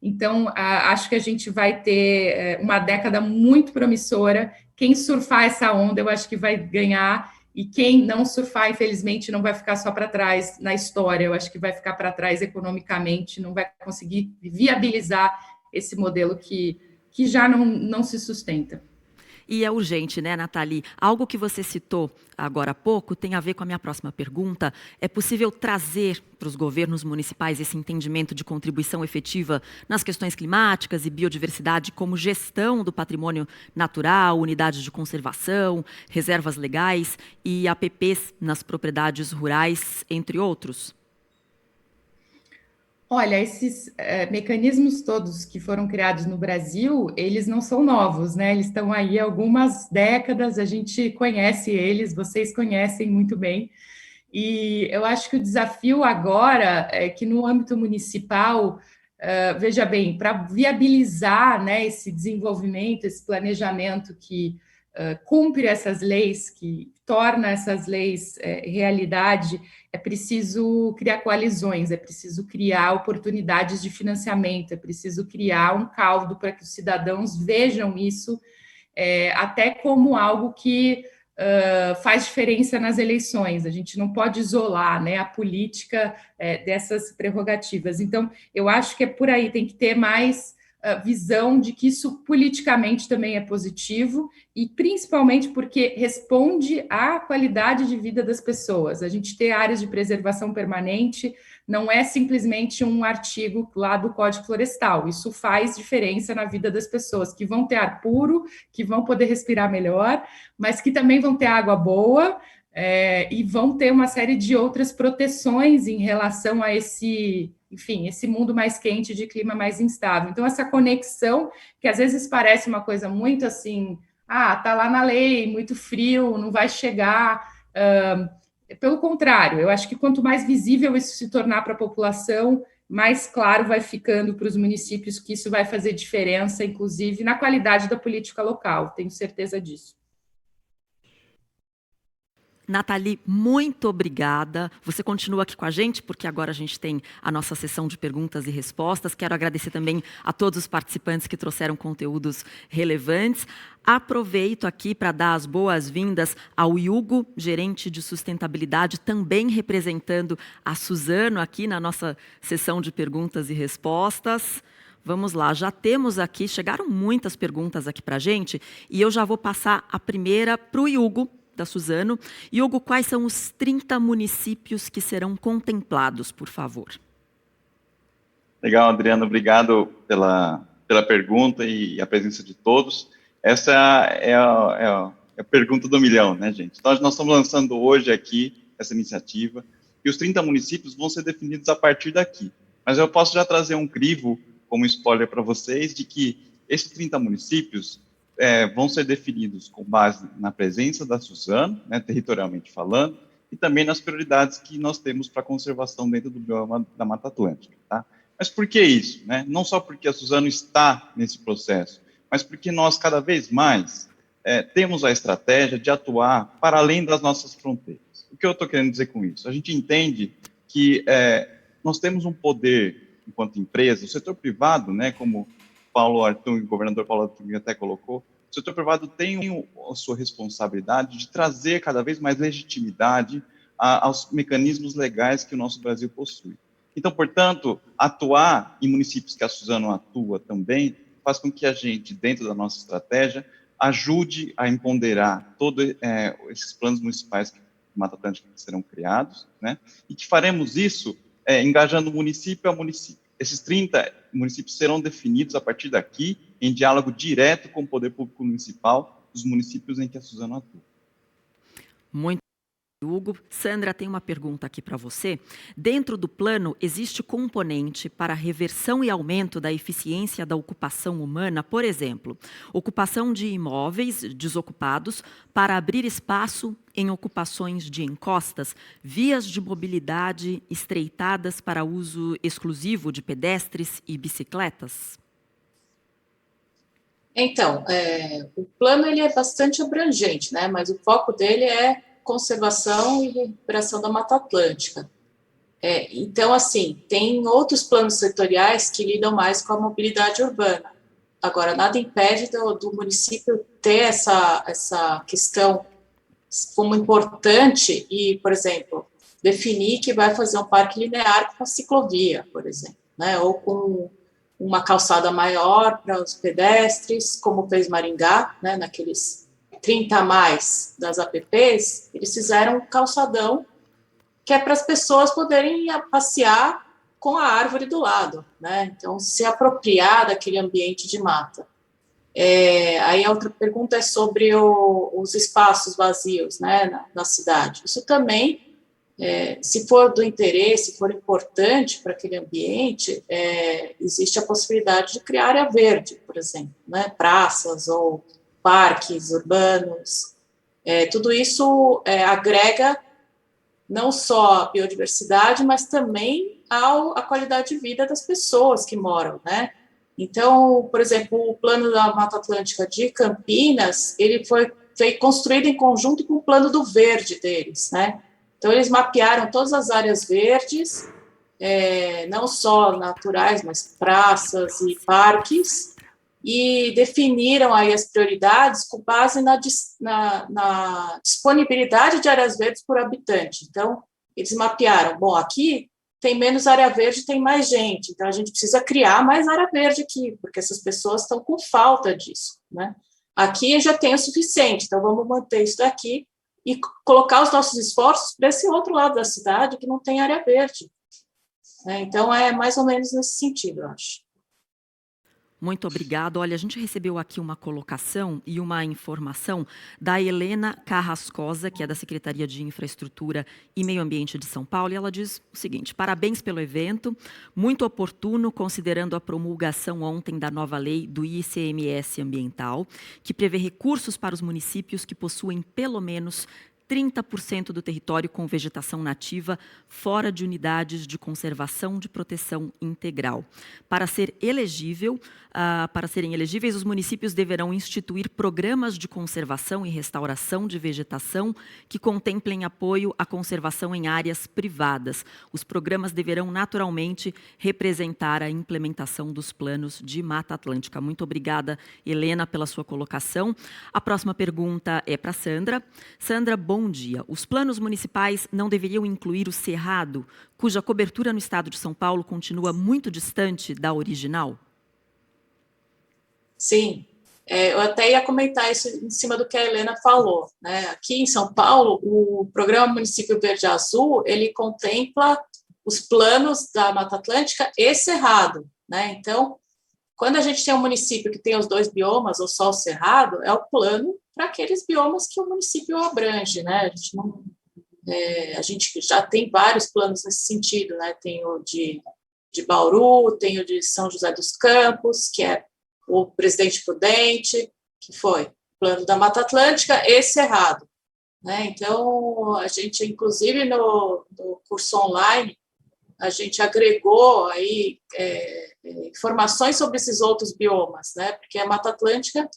Então, acho que a gente vai ter uma década muito promissora. Quem surfar essa onda, eu acho que vai ganhar, e quem não surfar, infelizmente, não vai ficar só para trás na história, eu acho que vai ficar para trás economicamente, não vai conseguir viabilizar esse modelo que já não se sustenta. E é urgente, né, Nathalie? Algo que você citou agora há pouco tem a ver com a minha próxima pergunta. É possível trazer para os governos municipais esse entendimento de contribuição efetiva nas questões climáticas e biodiversidade, como gestão do patrimônio natural, unidades de conservação, reservas legais e APPs nas propriedades rurais, entre outros? Olha, esses mecanismos todos que foram criados no Brasil, eles não são novos, né? Eles estão aí há algumas décadas, a gente conhece eles, vocês conhecem muito bem. E eu acho que o desafio agora é que no âmbito municipal, veja bem, para viabilizar, né, esse desenvolvimento, esse planejamento que cumpre essas leis, que torna essas leis realidade, é preciso criar coalizões, é preciso criar oportunidades de financiamento, é preciso criar um caldo para que os cidadãos vejam isso até como algo que faz diferença nas eleições. A gente não pode isolar, né, a política dessas prerrogativas. Então, eu acho que é por aí, tem que ter mais visão de que isso politicamente também é positivo e principalmente porque responde à qualidade de vida das pessoas. A gente ter áreas de preservação permanente não é simplesmente um artigo lá do Código Florestal, isso faz diferença na vida das pessoas, que vão ter ar puro, que vão poder respirar melhor, mas que também vão ter água boa, e vão ter uma série de outras proteções em relação a esse mundo mais quente, de clima mais instável. Então, essa conexão, que às vezes parece uma coisa muito assim, tá lá na lei, muito frio, não vai chegar. Pelo contrário, eu acho que quanto mais visível isso se tornar para a população, mais claro vai ficando para os municípios que isso vai fazer diferença, inclusive na qualidade da política local, tenho certeza disso. Nathalie, muito obrigada. Você continua aqui com a gente, porque agora a gente tem a nossa sessão de perguntas e respostas. Quero agradecer também a todos os participantes que trouxeram conteúdos relevantes. Aproveito aqui para dar as boas-vindas ao Hugo, gerente de sustentabilidade, também representando a Suzano aqui na nossa sessão de perguntas e respostas. Vamos lá, já temos aqui, chegaram muitas perguntas aqui para a gente, e eu já vou passar a primeira para o Hugo, da Suzano. Hugo, quais são os 30 municípios que serão contemplados, por favor? Legal, Adriana, obrigado pela pergunta e a presença de todos. Essa é a pergunta do milhão, né, gente? Então, nós estamos lançando hoje aqui essa iniciativa, e os 30 municípios vão ser definidos a partir daqui. Mas eu posso já trazer um crivo, como spoiler para vocês, de que esses 30 municípios vão ser definidos com base na presença da Suzano, né, territorialmente falando, e também nas prioridades que nós temos para a conservação dentro do bioma da Mata Atlântica. Tá? Mas por que isso? Né? Não só porque a Suzano está nesse processo, mas porque nós, cada vez mais, temos a estratégia de atuar para além das nossas fronteiras. O que eu estou querendo dizer com isso? A gente entende que nós temos um poder, enquanto empresa, o setor privado, né, como Paulo Artung, o governador Paulo Artung até colocou, o setor privado tem a sua responsabilidade de trazer cada vez mais legitimidade aos mecanismos legais que o nosso Brasil possui. Então, portanto, atuar em municípios que a Suzano atua também faz com que a gente, dentro da nossa estratégia, ajude a empoderar todos esses planos municipais de Mata Atlântica que serão criados, né? E que faremos isso engajando município a município. Esses 30 municípios serão definidos a partir daqui, em diálogo direto com o poder público municipal dos municípios em que a Suzano atua. Muito, Hugo. Sandra, tem uma pergunta aqui para você. Dentro do plano, existe componente para reversão e aumento da eficiência da ocupação humana, por exemplo, ocupação de imóveis desocupados para abrir espaço em ocupações de encostas, vias de mobilidade estreitadas para uso exclusivo de pedestres e bicicletas? Então, o plano ele é bastante abrangente, né? Mas o foco dele é conservação e recuperação da Mata Atlântica. Então, assim, tem outros planos setoriais que lidam mais com a mobilidade urbana. Agora, nada impede do município ter essa questão como importante e, por exemplo, definir que vai fazer um parque linear com a ciclovia, por exemplo, né? Ou com uma calçada maior para os pedestres, como fez Maringá, né? Naqueles 30 a mais das APPs, eles fizeram um calçadão que é para as pessoas poderem passear com a árvore do lado, né? Então, se apropriar daquele ambiente de mata. Aí a outra pergunta é sobre os espaços vazios, né, na cidade. Isso também, se for do interesse, se for importante para aquele ambiente, existe a possibilidade de criar área verde, por exemplo, né, praças ou parques urbanos. Tudo isso agrega não só a biodiversidade, mas também a qualidade de vida das pessoas que moram, né? Então, por exemplo, o plano da Mata Atlântica de Campinas, ele foi construído em conjunto com o plano do verde deles, né? Então, eles mapearam todas as áreas verdes, não só naturais, mas praças e parques, e definiram aí as prioridades com base na disponibilidade de áreas verdes por habitante. Então, eles mapearam, bom, aqui tem menos área verde, tem mais gente, então a gente precisa criar mais área verde aqui, porque essas pessoas estão com falta disso, né? Aqui já tem o suficiente, então vamos manter isso daqui e colocar os nossos esforços para esse outro lado da cidade que não tem área verde. Então, é mais ou menos nesse sentido, eu acho. Muito obrigado. Olha, a gente recebeu aqui uma colocação e uma informação da Helena Carrascosa, que é da Secretaria de Infraestrutura e Meio Ambiente de São Paulo, e ela diz o seguinte: parabéns pelo evento, muito oportuno, considerando a promulgação ontem da nova lei do ICMS ambiental, que prevê recursos para os municípios que possuem pelo menos 30% do território com vegetação nativa fora de unidades de conservação de proteção integral. Para serem elegíveis, os municípios deverão instituir programas de conservação e restauração de vegetação que contemplem apoio à conservação em áreas privadas. Os programas deverão, naturalmente, representar a implementação dos planos de Mata Atlântica. Muito obrigada, Helena, pela sua colocação. A próxima pergunta é para Sandra. Sandra, bom dia. Os planos municipais não deveriam incluir o Cerrado, cuja cobertura no estado de São Paulo continua muito distante da original? Sim, eu até ia comentar isso em cima do que a Helena falou, né? Aqui em São Paulo, o Programa Município Verde Azul, ele contempla os planos da Mata Atlântica e Cerrado, né? Então, quando a gente tem um município que tem os dois biomas, ou só o Cerrado, é o plano para aqueles biomas que o município abrange, né? A gente já tem vários planos nesse sentido, né? Tem o de Bauru, tem o de São José dos Campos, que é o Presidente Prudente, que foi o Plano da Mata Atlântica e Cerrado, né? Então, a gente, inclusive, no curso online, a gente agregou aí informações sobre esses outros biomas, né? Porque a Mata Atlântica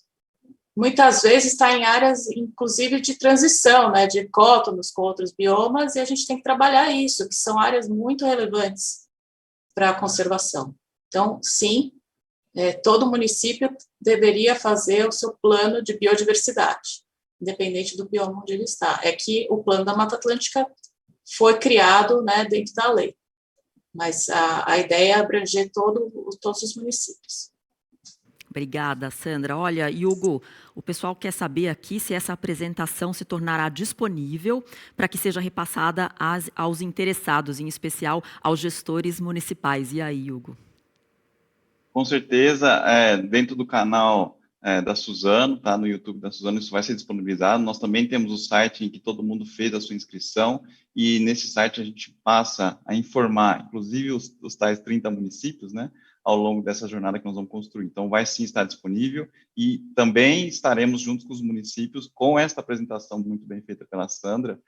muitas vezes está em áreas, inclusive, de transição, né? De ecótonos com outros biomas, e a gente tem que trabalhar isso, que são áreas muito relevantes para a conservação. Então, sim, todo município deveria fazer o seu plano de biodiversidade, independente do bioma onde ele está. É que o Plano da Mata Atlântica foi criado, né, dentro da lei, mas a ideia é abranger todos os municípios. Obrigada, Sandra. Olha, Hugo, o pessoal quer saber aqui se essa apresentação se tornará disponível para que seja repassada aos interessados, em especial aos gestores municipais. E aí, Hugo? Com certeza, dentro do canal da Suzano, tá? No YouTube da Suzano, isso vai ser disponibilizado. Nós também temos o site em que todo mundo fez a sua inscrição, e nesse site a gente passa a informar, inclusive os tais 30 municípios, né, ao longo dessa jornada que nós vamos construir. Então, vai sim estar disponível, e também estaremos juntos com os municípios com esta apresentação muito bem feita pela Sandra,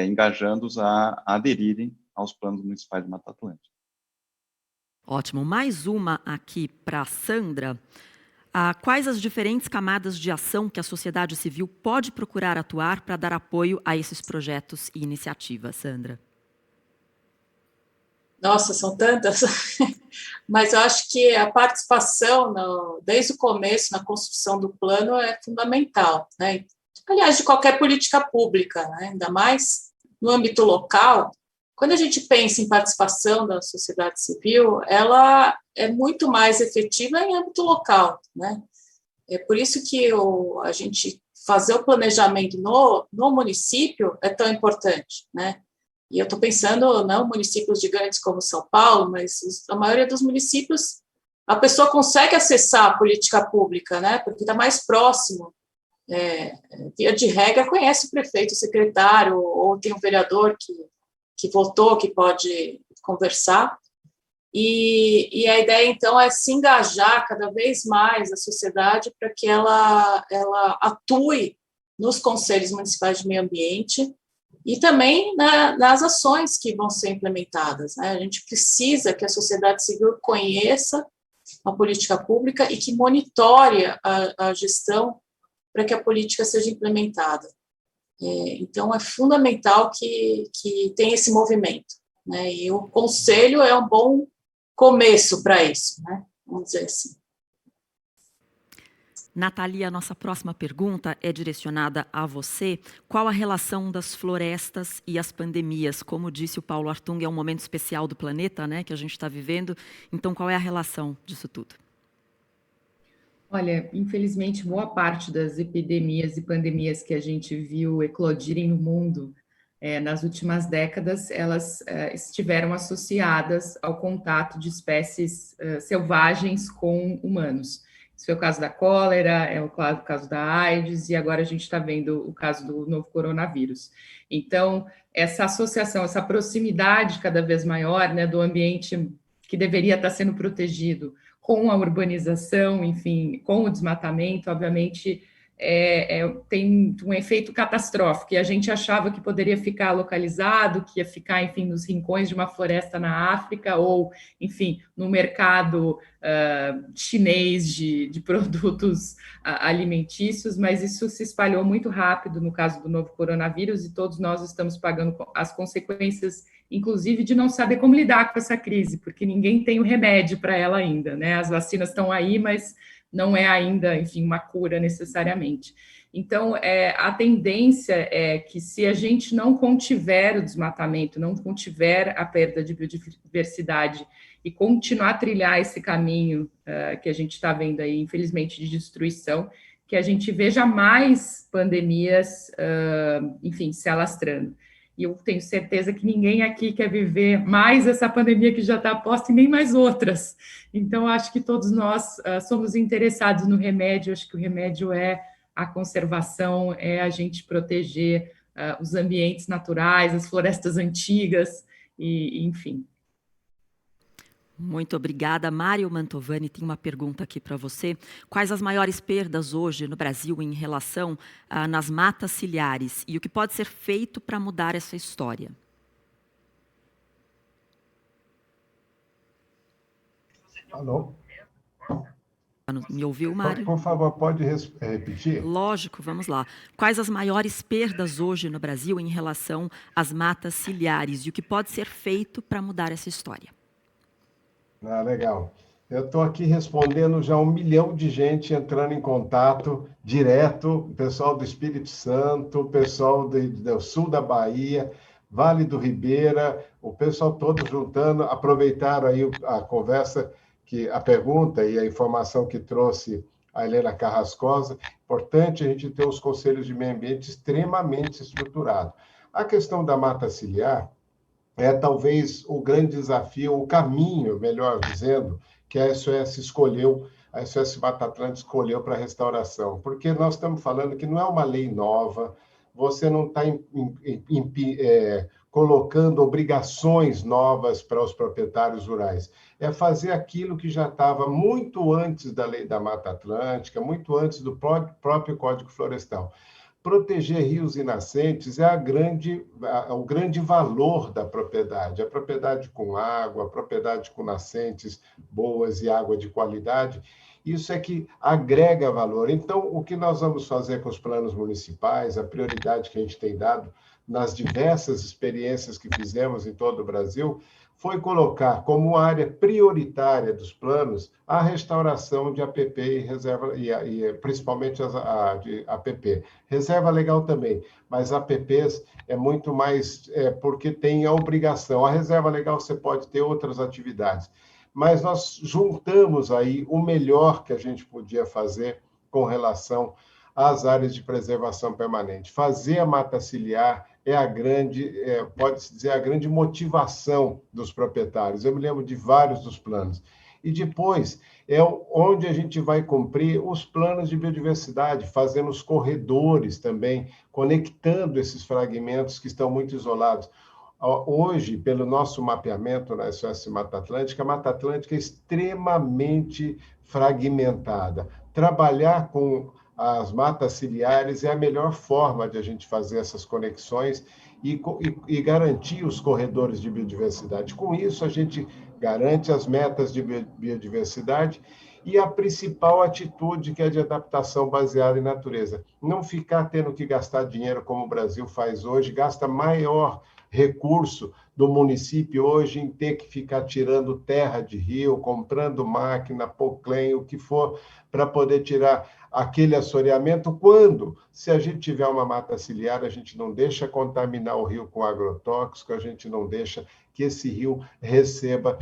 engajando-os a aderirem aos planos municipais de Mata Atlântica. Ótimo. Mais uma aqui para a Sandra. Quais as diferentes camadas de ação que a sociedade civil pode procurar atuar para dar apoio a esses projetos e iniciativas, Sandra? Nossa, são tantas, mas eu acho que a participação, desde o começo, na construção do plano, é fundamental, né? Aliás, de qualquer política pública, né? Ainda mais no âmbito local. Quando a gente pensa em participação da sociedade civil, ela é muito mais efetiva em âmbito local, né? É por isso que a gente fazer o planejamento no município é tão importante, né? E eu estou pensando não municípios gigantes como São Paulo, mas a maioria dos municípios, a pessoa consegue acessar a política pública, né? Porque está mais próximo. Via de regra, conhece o prefeito, o secretário, ou tem um vereador que votou, que pode conversar. E a ideia, então, é se engajar cada vez mais a sociedade para que ela atue nos conselhos municipais de meio ambiente e também nas ações que vão ser implementadas, né? A gente precisa que a sociedade civil conheça a política pública e que monitore a gestão para que a política seja implementada. Então, é fundamental que tenha esse movimento, né? E o conselho é um bom começo para isso, né? Vamos dizer assim. Nathalie, a nossa próxima pergunta é direcionada a você. Qual a relação das florestas e as pandemias? Como disse o Paulo Hartung, é um momento especial do planeta, né, que a gente está vivendo. Então, qual é a relação disso tudo? Olha, infelizmente, boa parte das epidemias e pandemias que a gente viu eclodirem no mundo nas últimas décadas, elas estiveram associadas ao contato de espécies selvagens com humanos. Isso foi o caso da cólera, é o caso da AIDS, e agora a gente está vendo o caso do novo coronavírus. Então, essa associação, essa proximidade cada vez maior, né, do ambiente que deveria estar sendo protegido com a urbanização, enfim, com o desmatamento, obviamente, tem um efeito catastrófico, e a gente achava que poderia ficar localizado, que ia ficar, enfim, nos rincões de uma floresta na África, ou, enfim, no mercado chinês de produtos alimentícios, mas isso se espalhou muito rápido no caso do novo coronavírus, e todos nós estamos pagando as consequências, inclusive de não saber como lidar com essa crise, porque ninguém tem o remédio para ela ainda, né? As vacinas estão aí, mas não é ainda, enfim, uma cura necessariamente. Então, a tendência é que, se a gente não contiver o desmatamento, não contiver a perda de biodiversidade e continuar a trilhar esse caminho que a gente está vendo aí, infelizmente, de destruição, que a gente veja mais pandemias, enfim, se alastrando. E eu tenho certeza que ninguém aqui quer viver mais essa pandemia que já está posta e nem mais outras. Então, acho que todos nós somos interessados no remédio. Acho que o remédio é a conservação, é a gente proteger os ambientes naturais, as florestas antigas, e enfim. Muito obrigada. Mário Mantovani tem uma pergunta aqui para você. Quais as maiores perdas hoje no Brasil em relação nas matas ciliares e o que pode ser feito para mudar essa história? Alô? Me ouviu, Mário? Por favor, pode repetir? Lógico, vamos lá. Quais as maiores perdas hoje no Brasil em relação às matas ciliares e o que pode ser feito para mudar essa história? Legal. Eu estou aqui respondendo já 1 milhão de gente entrando em contato direto, o pessoal do Espírito Santo, o pessoal do sul da Bahia, Vale do Ribeira, o pessoal todo juntando, aproveitaram aí a conversa, a pergunta e a informação que trouxe a Helena Carrascosa. Importante a gente ter os conselhos de meio ambiente extremamente estruturados. A questão da mata ciliar é talvez o grande desafio, o caminho, melhor dizendo, que a SOS escolheu, a SOS Mata Atlântica escolheu para a restauração. Porque nós estamos falando que não é uma lei nova, você não está colocando obrigações novas para os proprietários rurais. É fazer aquilo que já estava muito antes da lei da Mata Atlântica, muito antes do próprio Código Florestal. Proteger rios e nascentes é o grande valor da propriedade. A propriedade com água, a propriedade com nascentes boas e água de qualidade, isso é que agrega valor. Então, o que nós vamos fazer com os planos municipais, a prioridade que a gente tem dado nas diversas experiências que fizemos em todo o Brasil, foi colocar como área prioritária dos planos a restauração de APP e reserva, e principalmente de APP. Reserva legal também, mas APPs é muito mais porque tem a obrigação. A reserva legal você pode ter outras atividades, mas nós juntamos aí o melhor que a gente podia fazer com relação às áreas de preservação permanente. Fazer a mata ciliar é pode-se dizer, a grande motivação dos proprietários. Eu me lembro de vários dos planos. E depois é onde a gente vai cumprir os planos de biodiversidade, fazendo os corredores também, conectando esses fragmentos que estão muito isolados. Hoje, pelo nosso mapeamento na SOS Mata Atlântica, a Mata Atlântica é extremamente fragmentada. Trabalhar com as matas ciliares é a melhor forma de a gente fazer essas conexões e garantir os corredores de biodiversidade. Com isso, a gente garante as metas de biodiversidade e a principal atitude, que é de adaptação baseada em natureza. Não ficar tendo que gastar dinheiro como o Brasil faz hoje, gasta maior recurso do município hoje em ter que ficar tirando terra de rio, comprando máquina, poclém, o que for, para poder tirar aquele assoreamento, quando, se a gente tiver uma mata ciliar, a gente não deixa contaminar o rio com agrotóxico, a gente não deixa que esse rio receba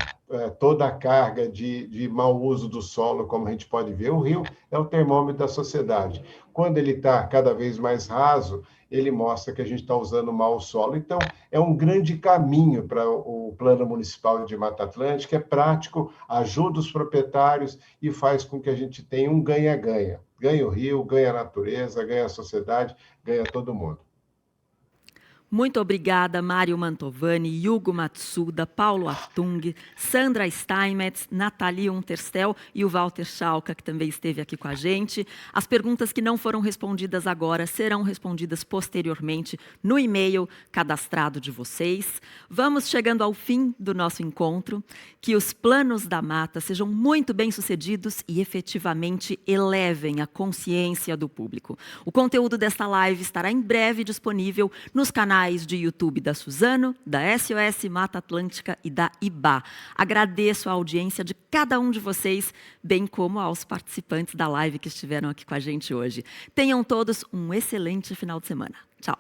toda a carga de mau uso do solo, como a gente pode ver. O rio é o termômetro da sociedade. Quando ele está cada vez mais raso, ele mostra que a gente está usando mal o solo. Então, é um grande caminho para o Plano Municipal de Mata Atlântica, é prático, ajuda os proprietários e faz com que a gente tenha um ganha-ganha. Ganha o rio, ganha a natureza, ganha a sociedade, ganha todo mundo. Muito obrigada, Mário Mantovani, Hugo Matsuda, Paulo Atung, Sandra Steinmetz, Nathalie Unterstel e o Walter Schalka, que também esteve aqui com a gente. As perguntas que não foram respondidas agora serão respondidas posteriormente no e-mail cadastrado de vocês. Vamos chegando ao fim do nosso encontro. Que os planos da mata sejam muito bem-sucedidos e efetivamente elevem a consciência do público. O conteúdo desta live estará em breve disponível nos canais de YouTube da Suzano, da SOS Mata Atlântica e da IBA. Agradeço a audiência de cada um de vocês, bem como aos participantes da live que estiveram aqui com a gente hoje. Tenham todos um excelente final de semana. Tchau.